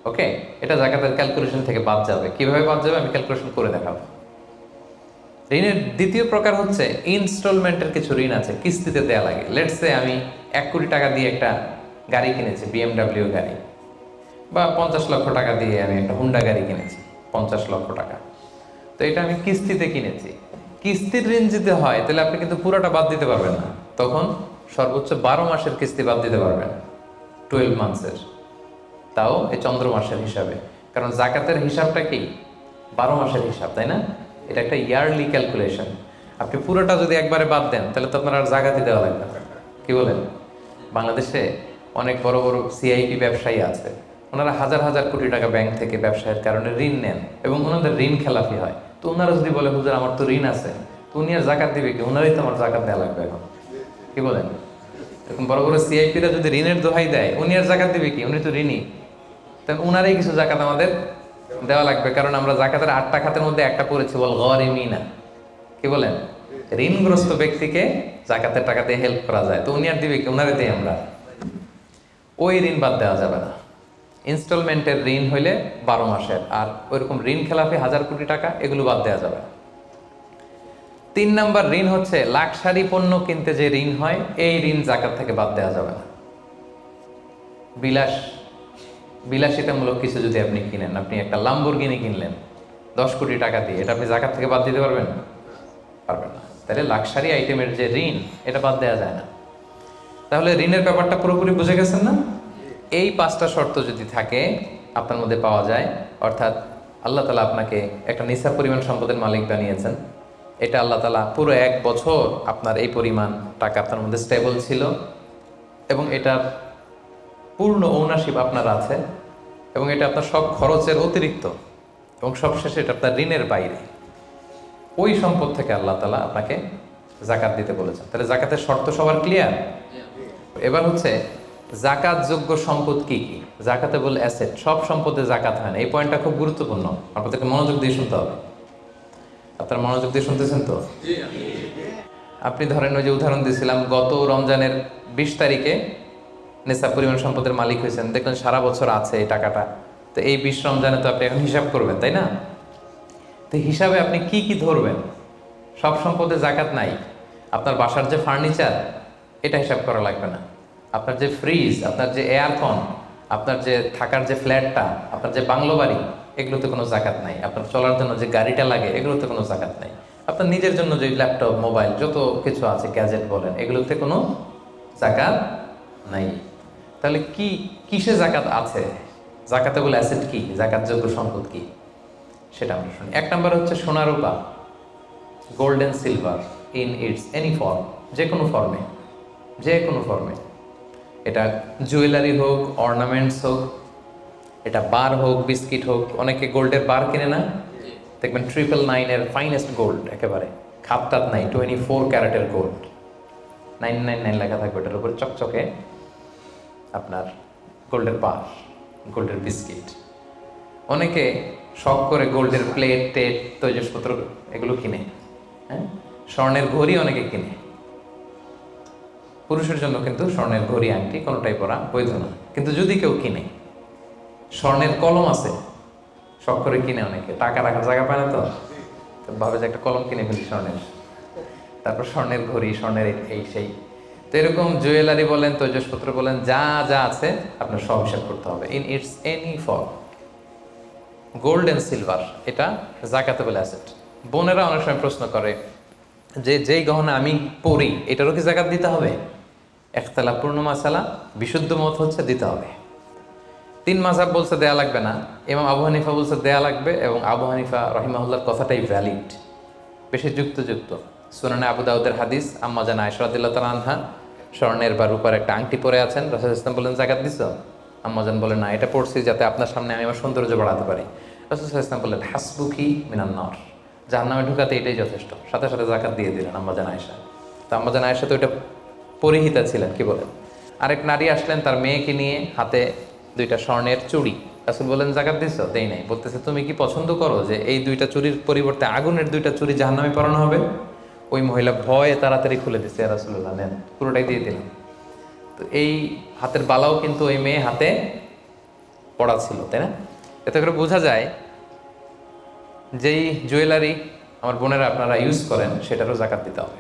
ওকে, এটা জাকাতের ক্যালকুলেশন থেকে বাদ যাবে। কিভাবে বাদ যাবে আমি ক্যালকুলেশন করে দেখাবো। ঋণের দ্বিতীয় প্রকার হচ্ছে ইনস্টলমেন্টের কিছু ঋণ আছে, কিস্তিতে দেয়া লাগে। লেটস সে আমি 1 কোটি টাকা দিয়ে একটা গাড়ি কিনেছি, BMW গাড়ি, বা 50 লক্ষ টাকা দিয়ে আমি একটা হুন্ডা গাড়ি কিনেছি, 50 লক্ষ টাকা। তো এটা আমি কিস্তিতে কিনেছি। কিস্তির ঋণ যদি হয় তাহলে আপনি কিন্তু পুরোটা বাদ দিতে পারবেন না, তখন সর্বোচ্চ 12 মাসের কিস্তি বাদ দিতে পারবেন, 12 মান্থসের, তাও এই চন্দ্র মাসের হিসাবে। কারণ জাকাতের হিসাবটা কি 12 মাসের হিসাব, তাই না? এটা একটা ইয়ারলি ক্যালকুলেশন। আপনি পুরোটা যদি একবারে বাদ দেন তাহলে তো আপনার আর জাকাতই দেওয়া লাগবে না। কি বলেন? বাংলাদেশে অনেক বড় বড় সিআইপি ব্যবসায়ী আছে, ওনারা হাজার হাজার কোটি টাকা ব্যাংক থেকে ব্যবসায়ের কারণে ঋণ নেন এবং ওনাদের ঋণ খেলাফি হয়। তো ওনারা যদি বলে হুজুর আমার তো ঋণ আছে, তো উনি আর জাকাত দিবে কি? ওনারাই তো আমার জাকাত দেওয়া লাগবে এখন। কি বলেন? এরকম বড় বড় সিআইপিরা যদি ঋণের দোহাই দেয়, উনি আর জাকাত দিবে কি? উনি তো ঋণী, তাই ওনারাই কিছু জাকাত আমাদের দেওয়া লাগবে, কারণ আমরা জাকাতের 8টা খাতের মধ্যে একটা পড়েছি, বল গরিমিনা। কি বলেন? ঋণগ্রস্ত ব্যক্তিকে জাকাতের টাকা দিয়ে হেল্প করা যায়, তো উনি আর দিবে কি, ওনারে দিই আমরা, ওই ঋণ বাদ দেওয়া যাবে না। ইনস্টলমেন্টের ঋণ হইলে 12 মাসের, আর ওইরকম ঋণ খেলাপি 1000 কোটি টাকা, এগুলো বাদ দেওয়া যাবে না। 3 নাম্বার ঋণ হচ্ছে লাক্সারি পণ্য কিনতে যে ঋণ হয়, এই ঋণ জাকাত থেকে বাদ দেওয়া যাবে না। বিলাসিতামূলক কিছু যদি আপনি কিনেন, আপনি একটা লাম্বরগিনি কিনলেন 10 কোটি টাকা দিয়ে, এটা আপনি জাকাত থেকে বাদ দিতে পারবেন? পারবেন না। তাহলে লাক্সারি আইটেমের যে ঋণ, এটা বাদ দেওয়া যায় না। তাহলে ঋণের ব্যাপারটা পুরোপুরি বুঝে গেছেন না? এই 5টা শর্ত যদি থাকে আপনার মধ্যে পাওয়া যায়, অর্থাৎ আল্লাহ তাআলা আপনাকে একটা নিসাব পরিমাণ সম্পদের মালিক বানিয়েছেন, এটা আল্লাহ তাআলা পুরো 1 বছর আপনার এই পরিমাণ টাকা আপনার মধ্যে স্টেবল ছিল, এবং এটার পূর্ণ ওনারশিপ আপনার আছে, এবং এটা আপনার সব খরচের অতিরিক্ত, এবং সবশেষে এটা আপনার ঋণের বাইরে, ওই সম্পদ থেকে আল্লাহ তাআলা আপনাকে জাকাত দিতে বলেছেন। তাহলে জাকাতের শর্ত সবার ক্লিয়ার? এবার হচ্ছে জাকাত যোগ্য সম্পদ কি কি? জাকাতে বলে অ্যাসেট, সব সম্পদে জাকাত হয় না, এই পয়েন্টটা খুব গুরুত্বপূর্ণ, আপনাদেরকে মনোযোগ দিয়ে শুনতে হবে। আপনারা মনোযোগ দিয়ে শুনতেছেন তো? আপনি ধরেন ওই যে উদাহরণ দিয়েছিলাম, গত রমজানের 20 তারিখে নেশাব পরিমাণ সম্পদের মালিক হয়েছেন, দেখলেন সারা বছর আছে এই টাকাটা, তো এই 20 রমজানে তো আপনি এখন হিসাব করবেন, তাই না? তো হিসাবে আপনি কি কি ধরবেন? সব সম্পদে জাকাত নাই। আপনার বাসার যে ফার্নিচার, এটা হিসাব করা লাগবে না। আপনার যে ফ্রিজ, আপনার যে এয়ারকন, আপনার যে থাকার যে ফ্ল্যাটটা, আপনার যে বাংলো বাড়ি, এগুলোতে কোনো জাকাত নাই। আপনার চলার জন্য যে গাড়িটা লাগে, এগুলোতে কোনো জাকাত নাই। আপনার নিজের জন্য যে ল্যাপটপ, মোবাইল, যত কিছু আছে, গ্যাজেট বলেন, এগুলোতে কোনো জাকাত নাই। তাহলে কিসে জাকাত আছে? জাকাতে বলে অ্যাসেট কি, জাকাত যোগ্য সম্পদ কি, সেটা আমরা শুনি। 1 নম্বর হচ্ছে সোনা রূপা, gold and silver in its any form, যে কোনো ফর্মে, যে কোনো ফর্মে। এটা জুয়েলারি হোক, অর্নামেন্টস হোক, এটা বার হোক, বিস্কিট হোক। অনেকে গোল্ডের বার কিনে না, দেখবেন 999-এর ফাইনেস্ট গোল্ড, একেবারে খাপটাত নাই, 24 ক্যারেটের গোল্ড, 999 লেখা থাকবে ওটার উপরে চকচকে, আপনার গোল্ডের বার, গোল্ডের বিস্কিট। অনেকে শখ করে গোল্ডের প্লেট, টেট, তৈজসপত্র এগুলো কিনে। হ্যাঁ, স্বর্ণের ঘড়ি অনেকে কিনে। পুরুষের জন্য কিন্তু স্বর্ণের ঘড়ি, আংটি কোনোটাই পরা বৈধ না। কিন্তু যদি কেউ কিনে, স্বর্ণের কলম আছে, শখ করে কিনে অনেকে, টাকা রাখার জায়গা পায় না, তো ভাবে যে একটা কলম কিনে ফেলি স্বর্ণের, তারপর স্বর্ণের ঘড়ি, স্বর্ণের এই সেই। তো এরকম জুয়েলারি বলেন, তৈজসপত্র বলেন, যা যা আছে আপনার সব হিসাব করতে হবে, in its any form. Gold and silver, এটা জাকাতেবল অ্যাসেট। বোনেরা অনেক সময় প্রশ্ন করে যে যেই গহনা আমি পরি, এটারও কি জাকাত দিতে হবে? একতলা পূর্ণ মাসালা, বিশুদ্ধ মত হচ্ছে দিতে হবে। 3 মাযহাব বলছে দেয়া লাগবে না, ইমাম আবু হানিফা বলছে দেয়া লাগবে, এবং আবু হানিফা রাহিমাহুল্লাহর কথাটাই ভ্যালিড, বেশি যুক্ত। সুনানে আবু দাউদের হাদিস, আম্মা জান আয়েশা রাদিয়াল্লাহু তাআলা আনহা স্বর্ণের বা রূপার একটা আংটি পরে আছেন, রাসূল সাল্লাল্লাহু আলাইহি ওয়াসাল্লাম বলেন জাকাত দিছো? আম্মা জান বলেন না, এটা পড়ছি যাতে আপনার সামনে আমি আমার সৌন্দর্য বাড়াতে পারি। রাসূল সাল্লাল্লাহু আলাইহি ওয়াসাল্লাম বললেন হাসবুকি মিনান নার, জাহান্নামে ঢুকাতে এটাই যথেষ্ট। সাথে সাথে জাকাত দিয়ে দিলেন আম্মা জান আয়েশা। তো আম্মা জান আয়েশা তো এটা পরিহিতা ছিলেন, কি বলেন। আরেক নারী আসলেন তার মেয়েকে নিয়ে, হাতে 2টা স্বর্ণের চুড়ি। রাসূল বলেন জাকাত দিছো? দেই নাই। বলতেছে তুমি কি পছন্দ করো যে এই 2টা চুড়ির পরিবর্তে আগুনের 2টা চুড়ি জাহান্নামে পরানো হবে? ওই মহিলা ভয়ে তাড়াতাড়ি খুলে দিচ্ছে, ইয়া রাসূলুল্লাহ নেন, পুরোটাই দিয়ে দিলেন। তো এই হাতের বালাও কিন্তু ওই মেয়ে হাতে পড়া ছিল, তাই না? এতে করে বোঝা যায় যেই জুয়েলারি আমার বোনেরা আপনারা ইউজ করেন, সেটারও জাকাত দিতে হবে,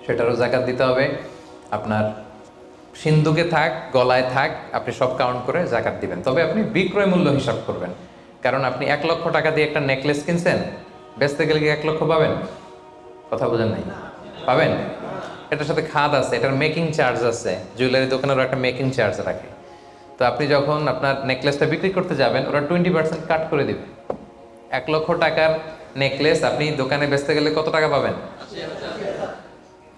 সেটারও জাকাত দিতে হবে। আপনার সিন্ধুকে থাক, গলায় থাক, আপনি সব কাউন্ট করে জাকাত দিবেন। তবে আপনি বিক্রয় মূল্য হিসাব করবেন, কারণ আপনি 1 লক্ষ টাকা দিয়ে একটা নেকলেস কিনছেন, বেচতে গেলে কি 1 লক্ষ পাবেন? কথা বোঝেন নাই? পাবেন? এটার সাথে খাদ আছে, এটার মেকিং চার্জ আছে, জুয়েলারি দোকানেরও একটা মেকিং চার্জ রাখে। তো আপনি যখন আপনার নেকলেসটা বিক্রি করতে যাবেন, ওরা 20% কাট করে দিবে। 1 লক্ষ টাকার নেকলেস আপনি দোকানে বেচতে গেলে কত টাকা পাবেন?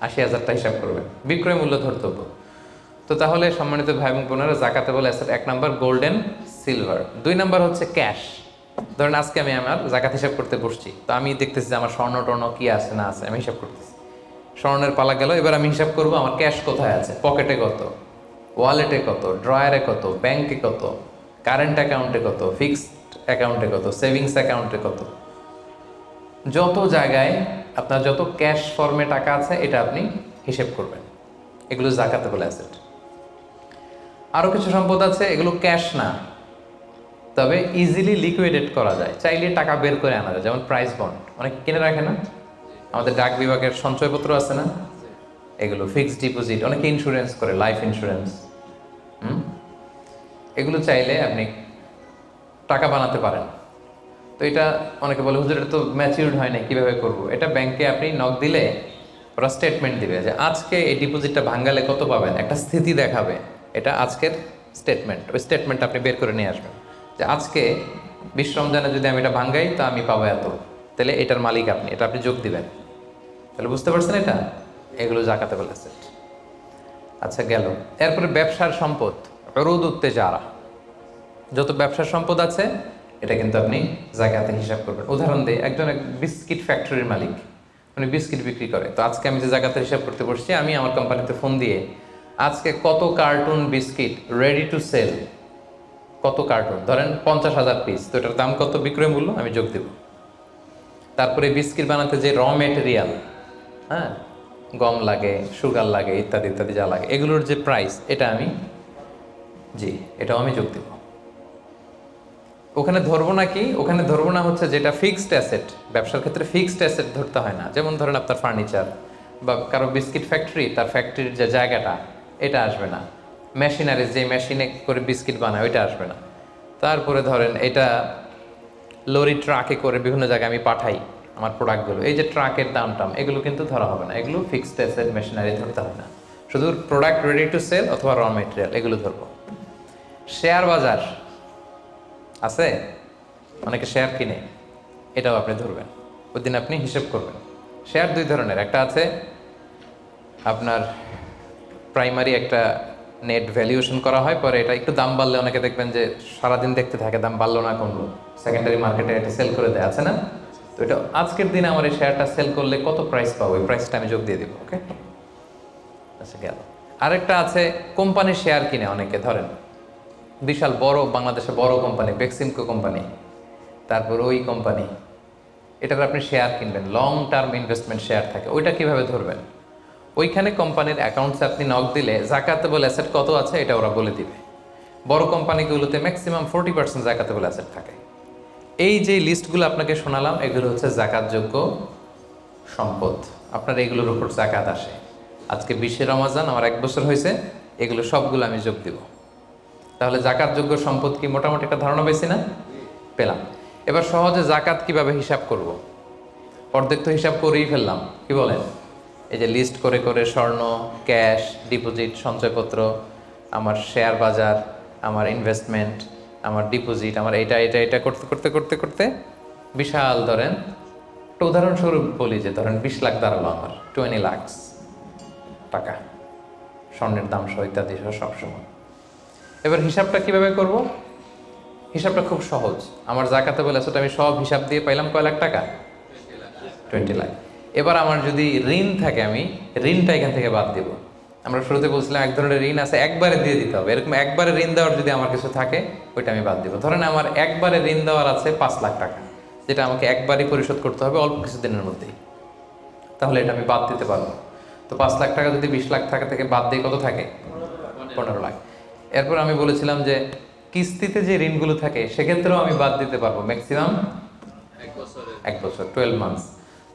80,000 হিসাব করবেন, বিক্রয় মূল্য ধর্তব্য। তো তাহলে সম্মানিত ভাই এবং বোনেরা, জাকাতে বলে asset 1 number golden silver. 2 number হচ্ছে ক্যাশ। ধরেন আজকে আমি আমার জাকাত হিসাব করতে বসছি, তো আমি দেখতেছি যে আমার স্বর্ণ টর্ণ কি আছে না আছে, আমি হিসাব করতেছি। স্বর্ণের পালা গেল, এবার আমি হিসাব করবো আমার ক্যাশ কোথায় আছে, পকেটে কত, ওয়ালেটে কত, ড্রয়ারে কত, ব্যাংকে কত, কারেন্ট অ্যাকাউন্টে কত, ফিক্সড অ্যাকাউন্টে কত, সেভিংস অ্যাকাউন্টে কত। যত জায়গায় আপনার যত ক্যাশ ফর্মে টাকা আছে এটা আপনি হিসেব করবেন, এগুলো জাকাতেবল অ্যাসেট। আরও কিছু সম্পদ আছে, এগুলো ক্যাশ না, তবে ইজিলি লিকুইডেট করা যায়, চাইলে টাকা বের করে আনা যায়, যেমন প্রাইস বন্ড অনেকে কিনে রাখে না, আমাদের ডাক বিভাগের সঞ্চয়পত্র আছে না, এগুলো ফিক্সড ডিপোজিট, অনেকে ইন্স্যুরেন্স করে, লাইফ ইন্স্যুরেন্স, এগুলো চাইলে আপনি টাকা বানাতে পারেন। তো এটা অনেকে বলে হুজুর এটা তো ম্যাচিউরড হয় না, কীভাবে করব? এটা ব্যাংকে আপনি নক দিলে ওরা স্টেটমেন্ট দিবে যে আজকে এই ডিপোজিটটা ভাঙ্গালে কত পাবেন, একটা স্থিতি দেখাবে, এটা আজকের স্টেটমেন্ট। ওই স্টেটমেন্ট আপনি বের করে নিয়ে আসবেন যে আজকে 20 রমজানে যদি আমি এটা ভাঙ্গাই তো আমি পাবো এত, তাহলে এটার মালিক আপনি, এটা আপনি যোগ দিবেন। তাহলে বুঝতে পারছেন এটা, এগুলো জাকাতেবল অ্যাসেট। আচ্ছা গেল। এরপরে ব্যবসার সম্পদ, উরুদ উত্তেজারা, যত ব্যবসার সম্পদ আছে এটা কিন্তু আপনি জাকাতে হিসাব করবেন। উদাহরণ দিই, একজন বিস্কিট ফ্যাক্টরির মালিক, উনি বিস্কিট বিক্রি করে, তো আজকে আমি যে জাকাতের হিসাব করতে বসছি, আমি আমার কোম্পানিতে ফোন দিয়ে আজকে কত carton biscuit ready to sell, কত কার্টুন, ধরেন 50,000 পিস, তো এটার দাম কত, বিক্রয় মূল্য আমি যোগ দেব। তারপরে বিস্কিট বানাতে যে র মেটেরিয়াল, হ্যাঁ, গম লাগে, সুগার লাগে, ইত্যাদি ইত্যাদি যা লাগে, এগুলোর যে প্রাইস, এটা আমি এটাও আমি যোগ দেব। ওখানে ধরবো না কি, ওখানে ধরবো না হচ্ছে যেটা ফিক্সড অ্যাসেট। ব্যবসার ক্ষেত্রে ফিক্সড অ্যাসেট ধরতে হয় না, যেমন ধরেন আপনার ফার্নিচার বা কারো বিস্কিট ফ্যাক্টরি, তার ফ্যাক্টরির যে জায়গাটা, এটা আসবে না। মেশিনারি, যে মেশিনে করে বিস্কিট বানায়, ওইটা আসবে না। তারপরে ধরেন এটা লরি ট্রাকে করে বিভিন্ন জায়গায় আমি পাঠাই আমার প্রোডাক্টগুলো, এই যে ট্রাকের দাম টাম, এগুলো কিন্তু ধরা হবে না, এগুলো ফিক্সড অ্যাসেট, মেশিনারি ধরতে হয় না। শুধু প্রোডাক্ট রেডি টু সেল অথবা র মেটেরিয়াল, এগুলো ধরবো। শেয়ার বাজার আছে, অনেকে শেয়ার কিনে, এটাও আপনি ধরবেন, ওই দিন আপনি হিসেব করবেন। শেয়ার দুই ধরনের, একটা আছে আপনার প্রাইমারি, একটা নেট ভ্যালুয়েশন করা হয়, পরে এটা একটু দাম বাড়লে অনেকে দেখবেন যে সারাদিন দেখতে থাকে দাম বাড়লো না কমলো, সেকেন্ডারি মার্কেটে এটা সেল করে দেয়, আছে না? তো এটা আজকের দিনে আমার এই শেয়ারটা সেল করলে কত প্রাইস পাবো, ওই প্রাইসটা আমি যোগ দিয়ে দেবো। ওকে, আচ্ছা গেল। আরেকটা আছে কোম্পানির শেয়ার কিনে অনেকে, ধরেন বিশাল বড়, বাংলাদেশে বড় কোম্পানি, বেক্সিমকো কোম্পানি, তারপর ওই কোম্পানি, এটার আপনি শেয়ার কিনবেন, লং টার্ম ইনভেস্টমেন্ট শেয়ার থাকে, ওইটা কিভাবে ধরবেন? ওইখানে কোম্পানির অ্যাকাউন্টসে আপনি নক দিলে জাকাতেবল অ্যাসেট কত আছে এটা ওরা বলে দিবে। বড় কোম্পানিগুলোতে ম্যাক্সিমাম 40% জাকাতেবল অ্যাসেট থাকে। এই যে লিস্টগুলো আপনাকে শোনালাম, এগুলো হচ্ছে জাকাতযোগ্য সম্পদ, আপনার এগুলোর উপর জাকাত আসে। আজকে 20 রমজান, আমার 1 বছর হয়েছে, এগুলো সবগুলো আমি যোগ দিব। তাহলে জাকাতযোগ্য সম্পদ কি, মোটামুটি একটা ধারণা পেয়েছি না? পেলাম। এবার সহজে জাকাত কিভাবে হিসাব করব? অর্ধেক তো হিসাব করেই ফেললাম, কি বলেন? এই যে লিস্ট করে করে স্বর্ণ, ক্যাশ, ডিপোজিট, সঞ্চয়পত্র, আমার শেয়ার বাজার, আমার ইনভেস্টমেন্ট, আমার ডিপোজিট, আমার এটা এটা এটা করতে করতে করতে করতে বিশাল, ধরেন একটা উদাহরণস্বরূপ বলি যে ধরেন 20 লাখ দাঁড়ালো আমার, 20 লাখ টাকা, স্বর্ণের দাম সহ ইত্যাদি সহ সবসময়। এবার হিসাবটা কিভাবে করব? হিসাবটা খুব সহজ। আমার জাকাতেবল অ্যাসেট আমি সব হিসাব দিয়ে পাইলাম কয় লাখ টাকা, 20 লাখ। এবার আমার যদি ঋণ থাকে, আমি ঋণটা এখান থেকে বাদ দেব। আমরা শুরুতে বলছিলাম এক ধরনের ঋণ আছে একবারে দিয়ে দিতে হবে, এরকম একবারে ঋণ দেওয়ার যদি আমার কিছু থাকে, ওইটা আমি বাদ দেবো। ধরেন আমার একবারে ঋণ দেওয়ার আছে 5 লাখ টাকা, যেটা আমাকে একবারই পরিশোধ করতে হবে অল্প কিছুদিনের মধ্যেই, তাহলে এটা আমি বাদ দিতে পারবো। তো 5 লাখ টাকা যদি 20 লাখ টাকা থেকে বাদ দিয়ে কত থাকে, 15 লাখ। এরপর আমি বলেছিলাম যে কিস্তিতে যে ঋণগুলো থাকে সেক্ষেত্রেও আমি বাদ দিতে পারবো ম্যাক্সিমাম 1 বছর, 12 মান্থস।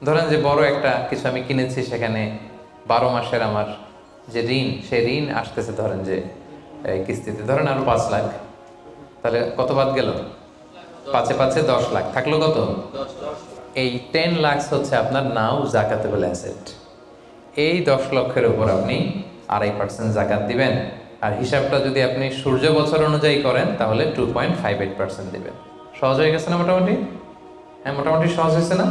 ধরেন যে বড় একটা কিছু আমি কিনেছি, সেখানে 12 মাসের আমার যে ঋণ, সেই ঋণ আসতেছে ধরেন যে কিস্তিতে, ধরেন আরো 5 লাখ, তাহলে কত বাদ গেল? 5 এ 5 10 লাখ, থাকলো কত? এই 10 লাখ হচ্ছে আপনার নাও জাকাতেবল অ্যাসেট। এই 10 লক্ষের উপর আপনি 2.5% জাকাত দিবেন। আর হিসাবটা যদি আপনি সূর্য বছর অনুযায়ী করেন তাহলে 2.58% দিবেন। সহজ হয়ে গেছে না মোটামুটি? হ্যাঁ, মোটামুটি সহজ হয়েছে না?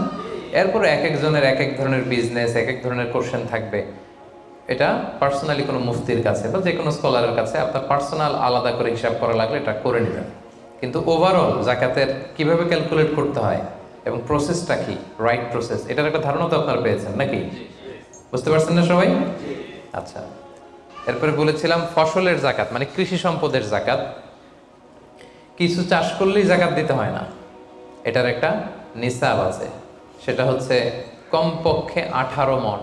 এরপর এক একজনের এক এক ধরনের বিজনেস, এক এক ধরনের কোশ্চেন থাকবে। এটা পার্সোনালি কোনো মুফতির কাছে বা যে কোনো স্কলারের কাছে আপনার পার্সোনাল আলাদা করে হিসাব করা লাগলে এটা করে নেবেন। কিন্তু ওভারঅল জাকাতের কিভাবে ক্যালকুলেট করতে হয় এবং প্রসেসটা কি, রাইট প্রসেস, এটার একটা ধারণা তো আপনারা পেয়েছেন নাকি? বুঝতে পারছেন না সবাই? আচ্ছা, এরপরে বলেছিলাম ফসলের জাকাত, মানে কৃষি সম্পদের জাকাত। কিছু চাষ করলেই জাকাত দিতে হয় না, এটার একটা নিসাব আছে। সেটা হচ্ছে কমপক্ষে 18 মণ।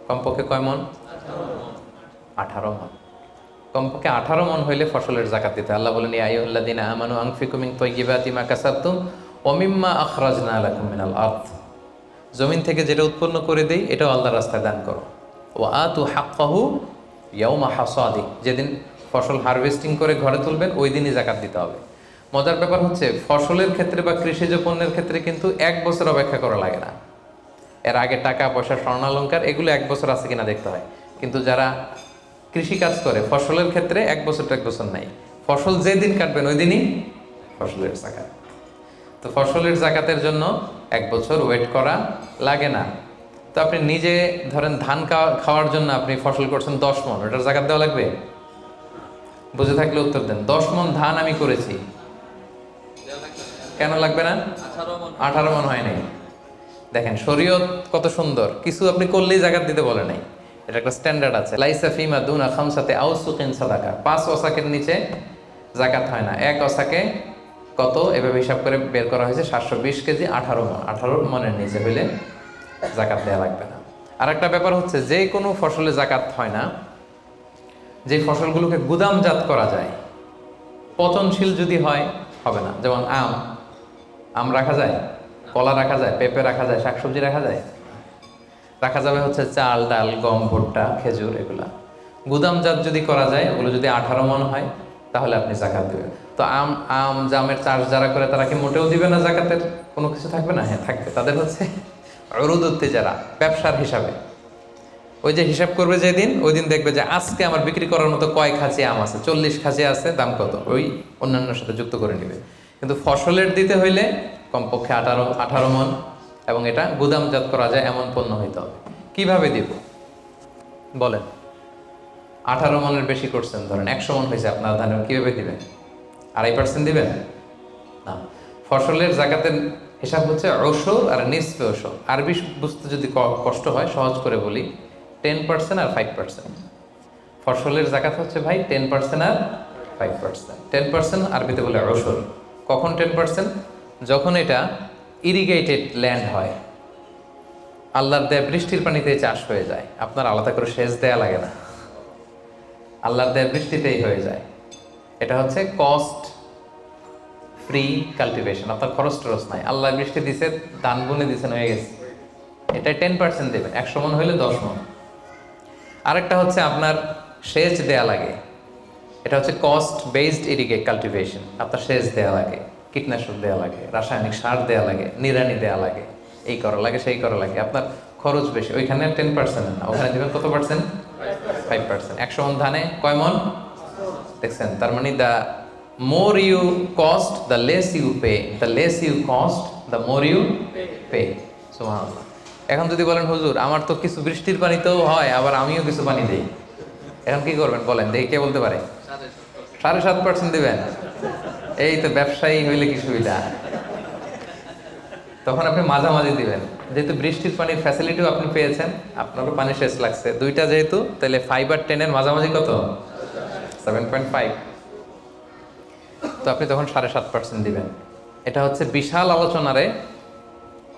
কমপক্ষে কয় মণ? 18 মণ। কমপক্ষে 18 মণ হইলে ফসলের জাকাত দিতে। আল্লাহ বলেন, ইয়া আইয়ুহাল্লাযীনা আমানু আনফিকু মিন তাইয়্যিবাতি মা কাসাবতুম ওয়া মিম্মা আখরাজনা লাকুম মিনাল আরদ। জমিন থেকে যেটা উৎপন্ন করে দেই এটাও আল্লাহর রাস্তায় দান করো। ওয়া আতু হাক্কাহু ইয়াউমা হাসাদি, যেদিন ফসল হারভেস্টিং করে ঘরে তুলবেন ওই দিনই জাকাত দিতে হবে। মজার ব্যাপার হচ্ছে ফসলের ক্ষেত্রে বা কৃষিজ পণ্যের ক্ষেত্রে কিন্তু 1 বছর অপেক্ষা করা লাগে না। এর আগে টাকা পয়সা স্বর্ণালঙ্কার এগুলো 1 বছর আছে কিনা দেখতে হয়। কিন্তু যারা কৃষি কাজ করে ফসলের ক্ষেত্রে 1 বছর তো 1 বছর নাই, ফসল যেদিন কাটবেন ওই দিনই ফসলের জাকাত। তো ফসলের জাকাতের জন্য 1 বছর ওয়েট করা লাগে না। তো আপনি নিজে ধরেন ধান খাওয়ার জন্য আপনি ফসল করছেন 10 মণ, ওটার জাকাত দেওয়া লাগবে? বুঝে থাকলে উত্তর দেন। 10 মণ ধান আমি করেছি, কেন লাগবে না? 18 মণ হয় নাই। দেখেন শরীয়ত কত সুন্দর, কিছু আপনি করলেই জাকাত দিতে বলে নাই। এটা একটা স্ট্যান্ডার্ড আছে, লাইসা ফিমা দুনা খামসাতে আউসুকিন সাদাকা। 5 ওসাকের নিচে জাকাত হয় না। 1 ওসাকে কত এভাবে হিসাব করে বের করা হয়েছে 720 কেজি, 18 মণ। 18 মণের নিচে হইলে জাকাত দেওয়া লাগবে না। আর একটা ব্যাপার হচ্ছে যে কোনো ফসলে জাকাত হয় না যে ফসলগুলোকে গুদামজাত করা যায়। পচনশীল যদি হয় হবে না। যেমন আম রাখা যায়, কলা রাখা যায়, পেঁপে রাখা যায়, শাকসবজি রাখা যায়। রাখা যাবে হচ্ছে চাল, ডাল, গম, ভুট্টা, খেজুর, এগুলা গুদামজাত যদি করা যায়, ওগুলো যদি 18 মণ হয় তাহলে আপনি জাকাত দেবেন। তো জামের চাষ যারা করে তারা কি মোটেও দিবে না জাকাতের? কোনো কিছু থাকবে না? হ্যাঁ থাকবে। তাদের হচ্ছে উরুদুত যারা ব্যবসার হিসাবে ওই যে হিসাব করবে যেদিন, ওই দিন দেখবে যে আজকে আমার বিক্রি করার মতো কয় খাঁচি আম আছে, 40 খাঁচি আছে, দাম কত, ওই অন্যান্যর সাথে যুক্ত করে নেবে। কিন্তু ফসলের দিতে হইলে কমপক্ষে 18 মণ, এবং এটা গুদামজাত করা যায় এমন পণ্য হইতে হবে। কিভাবে দিব বলেন? 18 মণের বেশি করছেন, ধরেন 100 মণ হয়েছে আপনার ধানের, কিভাবে দিবেন? 2.5% দিবেন না। ফসলের জাকাতের হিসাব হচ্ছে ওশর আর নিসফে ওশর। আরবি বুঝতে যদি কষ্ট হয় সহজ করে বলি, 10% আর 5%। ফসলের জাকাত হচ্ছে ভাই 10% আর 5%। 10% আরবিতে বলে ওশর। কখন 10%? যখন এটা ইরিগেটেড ল্যান্ড হয়, আল্লাহর দেয়া বৃষ্টির পানিতে চাষ হয়ে যায়, আপনার আলাদা করে সেচ দেয়া লাগে না, আল্লাহর দেয়া বৃষ্টিতেই হয়ে যায়। এটা হচ্ছে কস্ট ফ্রি কাল্টিভেশন, আপনার খরচ টরচ নাই, আল্লাহ বৃষ্টি দিছে, ধান বুনে দিছেন, হয়ে গেছে। এটা 10% দেবেন। 100 মণ হইলে 10 মণ। আরেকটা হচ্ছে আপনার সেচ দেয়া লাগে, এটা হচ্ছে কস্ট বেসড ইরিগেট কাল্টিভেশন। আপনার সেচ দেয়া লাগে, কীটনাশক দেয়া লাগে, রাসায়নিক সার দেয়া লাগে, নিড়ানি দেয়া লাগে, এই করা লাগে সেই করা লাগে, আপনার খরচ বেশি। ওইখানে 10% না, ওখানে দেবেন কত পার্সেন্ট? 5%। 100 মণ ধানে কয় মণ দেখছেন? তার মানে the more you cost the less you pay, the less you cost the more you pay. সুবহানাল্লাহ। এখন যদি বলেন হুজুর আমার তো কিছু বৃষ্টির পানিতেও হয়, আবার আমিও কিছু পানি দিই, এখন কি করবেন বলেন দেখি, কে বলতে পারে? 7.5% দিবেন? এই তো ব্যবসায়ী হইলে কি সুবিধা। তখন আপনি মাঝামাঝি দিবেন, যেহেতু বৃষ্টির পানির ফ্যাসিলিটিও আপনি পেয়েছেন, আপনারও পানি শেষ লাগছে, দুইটা যেহেতু, তাহলে 5 আর 10 এর মাঝামাঝি কত? 7.5। তো আপনি তখন 7.5% দিবেন। এটা হচ্ছে বিশাল আলোচনারে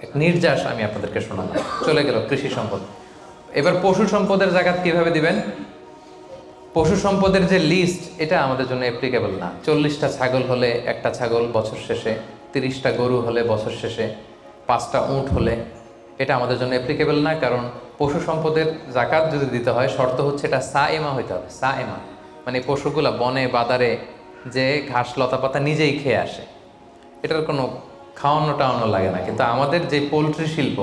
এক নির্যাস আমি আপনাদেরকে শোনালাম। চলে গেল কৃষি সম্পদ। এবার পশু সম্পদের জাকাত কিভাবে দিবেন? পশু সম্পদের যে লিস্ট, এটা আমাদের জন্য অ্যাপ্লিকেবল না। 40টা ছাগল হলে একটা ছাগল বছর শেষে, 30টা গরু হলে বছর শেষে, 5টা উট হলে, এটা আমাদের জন্য অ্যাপ্লিকেবল না। কারণ পশু সম্পদের জাকাত যদি দিতে হয় শর্ত হচ্ছে এটা সায়েমা হইতে হবে। সায়েমা মানে পশুগুলা বনে বাদারে যে ঘাস লতা পাতা নিজেই খেয়ে আসে, এটার কোনো খাওয়ানো টাওয়ানো লাগে না। কিন্তু আমাদের যে পোলট্রি শিল্প,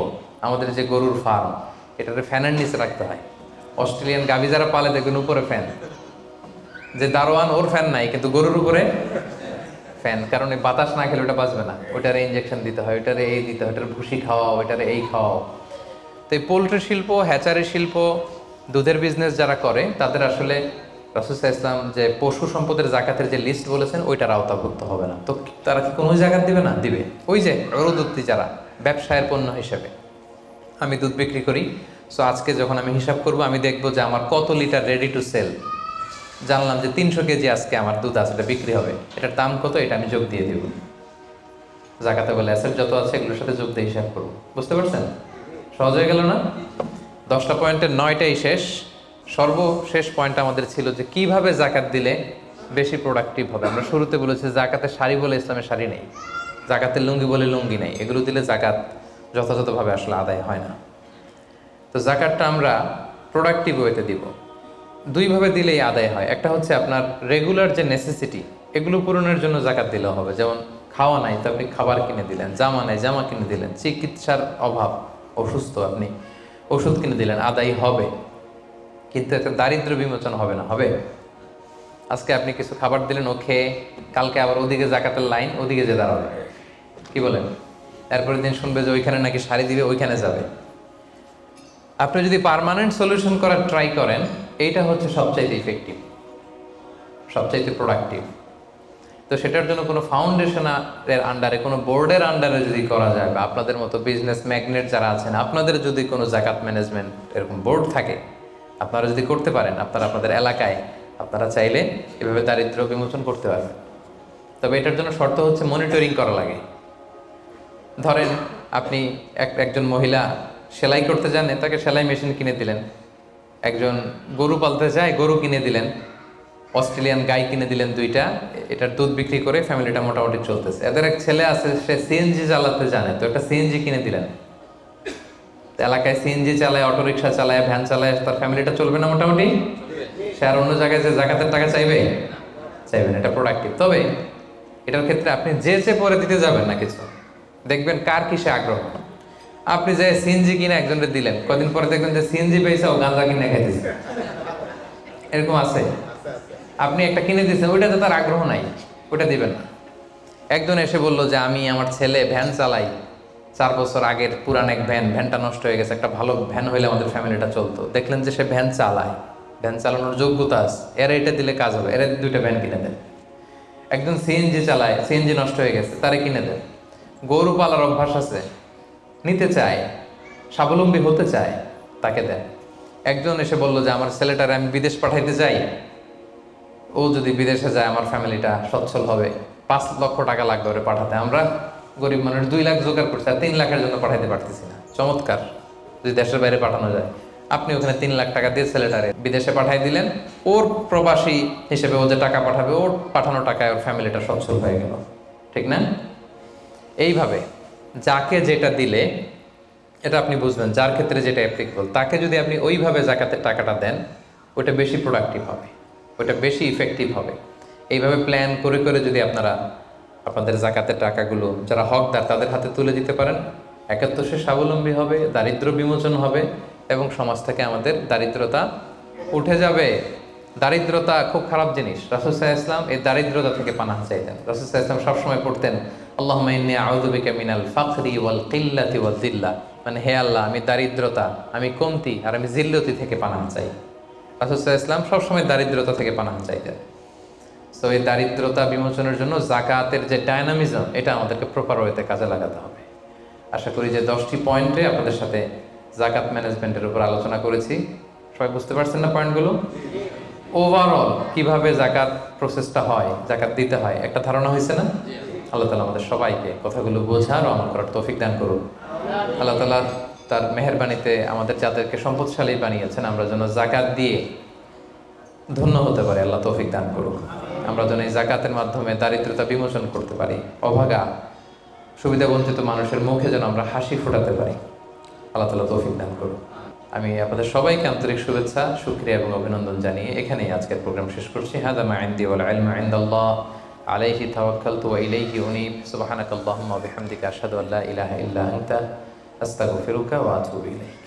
আমাদের যে গরুর ফার্ম, এটাতে ফ্যানের নিচে রাখতে হয়। অস্ট্রেলিয়ান গাভী যারা পালে দেখবেন উপরে ফ্যান, যে দারোয়ান ওর ফ্যান নাই কিন্তু গরুর উপরে ফ্যান, কারণ এই বাতাস না খেলে ওটা বাঁচবে না। ওইটারে ইঞ্জেকশন দিতে হয়, ওইটারে এই দিতে হয়, ওইটার ভুসি খাওয়াও, ওইটারে এই খাওয়াও। তো এই পোলট্রি শিল্প, হ্যাচারি শিল্প, দুধের বিজনেস যারা করে তাদের আসলে রাসূল সাল্লাল্লাহু আলাইহি ওয়াসাল্লাম যে পশু সম্পদের জাকাতের যে লিস্ট বলেছেন ওইটার আওতাভুক্ত হবে না। তো তারা কি কোনো জাকাত দিবে না? দিবে। ওই যে উরুদুত্তি যারা ব্যবসায়ের পণ্য হিসেবে, আমি দুধ বিক্রি করি, সো আজকে যখন আমি হিসাব করব আমি দেখবো যে আমার কত লিটার রেডি টু সেল, জানলাম যে 300 কেজি আজকে আমার দুধ আছে, এটা বিক্রি হবে, এটার দাম কত, এটা আমি যোগ দিয়ে দিব। জাকাতে বলে অ্যাসেট যত আছে এগুলোর সাথে যোগ দিয়ে হিসাব করবো। বুঝতে পারছেন? সহজ হয়ে গেল না? 10টা পয়েন্টের 9টাই শেষ। সর্বশেষ পয়েন্ট আমাদের ছিল যে কিভাবে জাকাত দিলে বেশি প্রোডাক্টিভ হবে। আমরা শুরুতে বলেছি জাকাতে শাড়ি বলে ইসলামের শাড়ি নেই, জাকাতের লুঙ্গি বলে লুঙ্গি নেই, এগুলো দিলে জাকাত যথাযথভাবে আসলে আদায় হয় না। তো জাকাতটা আমরা প্রোডাক্টিভ ওয়েতে দিব। দুইভাবে দিলেই আদায় হয়। একটা হচ্ছে আপনার রেগুলার যে নেসেসিটি এগুলো পূরণের জন্য জাকাত দিলেও হবে। যেমন খাওয়া নাই তো আপনি খাবার কিনে দিলেন, জামা নাই জামা কিনে দিলেন, চিকিৎসার অভাব, অসুস্থ আপনি ওষুধ কিনে দিলেন, আদায় হবে। কিন্তু একটা দারিদ্র বিমোচন হবে না? হবে। আজকে আপনি কিছু খাবার দিলেন, ও খেয়ে কালকে আবার ওদিকে জাকাতের লাইন, ওদিকে যে দাঁড়াবে, কি বলেন? এরপরের দিন শুনবে যে ওইখানে নাকি শাড়ি দিবে, ওইখানে যাবে। আপনি যদি পার্মানেন্ট সলিউশন করার ট্রাই করেন, এইটা হচ্ছে সবচাইতে ইফেক্টিভ, সবচাইতে প্রোডাক্টিভ। তো সেটার জন্য কোনো ফাউন্ডেশনের আন্ডারে, কোনো বোর্ডের আন্ডারে যদি করা যায়, বা আপনাদের মতো বিজনেস ম্যাগনেট যারা আছেন, আপনাদের যদি কোনো জাকাত ম্যানেজমেন্ট এরকম বোর্ড থাকে, আপনারা যদি করতে পারেন, আপনারা আপনাদের এলাকায় আপনারা চাইলে এভাবে দারিদ্র্য বিমোচন করতে পারবেন। তবে এটার জন্য শর্ত হচ্ছে মনিটরিং করা লাগে। ধরেন আপনি একজন মহিলা সেলাই করতে জানে, তাকে সেলাই মেশিন কিনে দিলেন। একজন গরু পালতে চায়, গরু কিনে দিলেন। অস্ট্রেলিয়ান গাই কিনে দিলেন 2টা, এটার দুধ বিক্রি করে ফ্যামিলিটা মোটামুটি চলতেছে। এদের এক ছেলে আছে, সে সিএনজি চালাতে জানে, তো একটা সিএনজি কিনে দিলেন। এলাকায় সিএনজি চালায়, অটোরিকশা চালায়, ভ্যান চালায়, তার ফ্যামিলিটা চলবে না মোটামুটি? সে আর অন্য জায়গায় যে জাকাতের টাকা চাইবে? চাইবেন। এটা প্রোডাক্টিভ। তবে এটার ক্ষেত্রে আপনি যে পরে দিতে যাবেন না কিছু, দেখবেন কার কিসে আগ্রহ। আপনি যে সিএনজি কিনে একজনকে দিলেন, কদিন পরে দেখবেন যে সিএনজি পেয়েছে, ও গাঁজা কিনে খাইতেছে। এরকম আছে। আপনি একটা কিনে দিয়েছেন, ওইটাতে তার আগ্রহ নাই, ওটা দিবেন না। একজন এসে বলল যে আমি আমার ছেলে ভ্যান চালাই, 4 বছর আগের পুরান এক ভ্যানটা নষ্ট হয়ে গেছে, একটা ভালো ভ্যান হইলে আমাদের ফ্যামিলিটা চলতো। দেখলেন যে সে ভ্যান চালায়, ভ্যান চালানোর যোগ্যতা আছে, এরা এটা দিলে কাজ হবে, এরা 2টা ভ্যান কিনে দেন। একজন সিএনজি চালায়, সিএনজি নষ্ট হয়ে গেছে, তারে কিনে দেন। গরু পালার অভ্যাস আছে, নিতে চায়, স্বাবলম্বী হতে চায়, তাকে দেন। একজন এসে বলল যে আমার ছেলেটারে আমি বিদেশ পাঠাইতে চাই, ও যদি বিদেশে যায় আমার ফ্যামিলিটা সচ্ছল হবে, 5 লক্ষ টাকা লাগবে ওরে পাঠাতে। আমরা গরিব মানুষ 2 লাখ জোগাড় করছি, আর 3 লাখের জন্য পাঠাইতে পারতেছি না। চমৎকার, যদি দেশের বাইরে পাঠানো যায়। আপনি ওখানে 3 লাখ টাকা দিয়ে ছেলেটারে বিদেশে পাঠাই দিলেন। ওর প্রবাসী হিসেবে ও যে টাকা পাঠাবে, ওর পাঠানো টাকায় ওর ফ্যামিলিটা সচ্ছল হয়ে গেল। ঠিক না? এইভাবে যাকে যেটা দিলে এটা আপনি বুঝবেন, যার ক্ষেত্রে যেটা অ্যাপ্লিকেবল, তাকে যদি আপনি ওইভাবে জাকাতের টাকাটা দেন, ওটা বেশি প্রোডাক্টিভ হবে, ওটা বেশি ইফেক্টিভ হবে। এইভাবে প্ল্যান করে করে যদি আপনারা আপনাদের জাকাতের টাকাগুলো যারা হকদার তাদের হাতে তুলে দিতে পারেন, একে তো সে স্বাবলম্বী হবে, দারিদ্র বিমোচন হবে, এবং সমাজ থেকে আমাদের দারিদ্রতা উঠে যাবে। দারিদ্রতা খুব খারাপ জিনিস। রাসূল সাল্লাল্লাহু আলাইহি ওয়াসাল্লাম এই দারিদ্রতা থেকে পানাহ চাইতেন। রাসূল সাল্লাল্লাহু আলাইহি ওয়াসাল্লাম সবসময় পড়তেন আল্লাহুম্মা ইন্নী আউযু বিকা মিনাল ফাকরি ওয়াল কিল্লাতি ওয়াদ দিল্লা, মানে হে আল্লাহ, আমি দারিদ্রতা, আমি কমতি আর আমি জিল্লতি থেকে পানাহ চাই। রাসূল সাল্লাল্লাহু আলাইহি ওয়াসাল্লাম সবসময় দারিদ্রতা থেকে পানাহ চাইতেন। সো এই দারিদ্রতা বিমোচনের জন্য জাকাতের যে ডায়নামিজম, এটা আমাদেরকে প্রপার ওয়েতে কাজে লাগাতে হবে। আশা করি যে 10টি পয়েন্টে আপনাদের সাথে জাকাত ম্যানেজমেন্টের উপর আলোচনা করেছি। সবাই বুঝতে পারছেন না পয়েন্টগুলো? ওভারঅল কিভাবে জাকাত প্রসেসটা হয়, জাকাত দিতে হয়, একটা ধারণা হয়েছে না? আল্লাহ তাআলা আমাদের সবাইকে কথাগুলো বোঝার ও আমল করার তৌফিক দান করুন। আল্লাহ তাআলা তার মেহেরবানিতে আমাদের যাদেরকে সম্পদশালী বানিয়েছেন, আমরা যেন জাকাত দিয়ে ধন্য হতে পারি, আল্লাহ তৌফিক দান করুন। আমরা যেন এই জাকাতের মাধ্যমে দারিদ্রতা বিমোচন করতে পারি, অভাগা সুবিধা বঞ্চিত মানুষের মুখে যেন আমরা হাসি ফোটাতে পারি, আল্লাহ তাআলা তৌফিক দান করুন। আমি আপনাদের সবাইকে আন্তরিক শুভেচ্ছা, শুকরিয়া এবং অভিনন্দন জানিয়ে এখানেই আজকের প্রোগ্রাম শেষ করছি। হাযা মা ইনদি ওয়াল ইলমু ইনদাল্লাহ, আলাইহি তাওয়াক্কালতু ওয়া ইলাইহি উনীব। সুবহানাকাল্লাহুম্মা ওয়া বিহামদিকা আশহাদু আল্লা ইলাহা ইল্লা আনতা আস্তাগফিরুকা ওয়া আতুবু ইলাইক।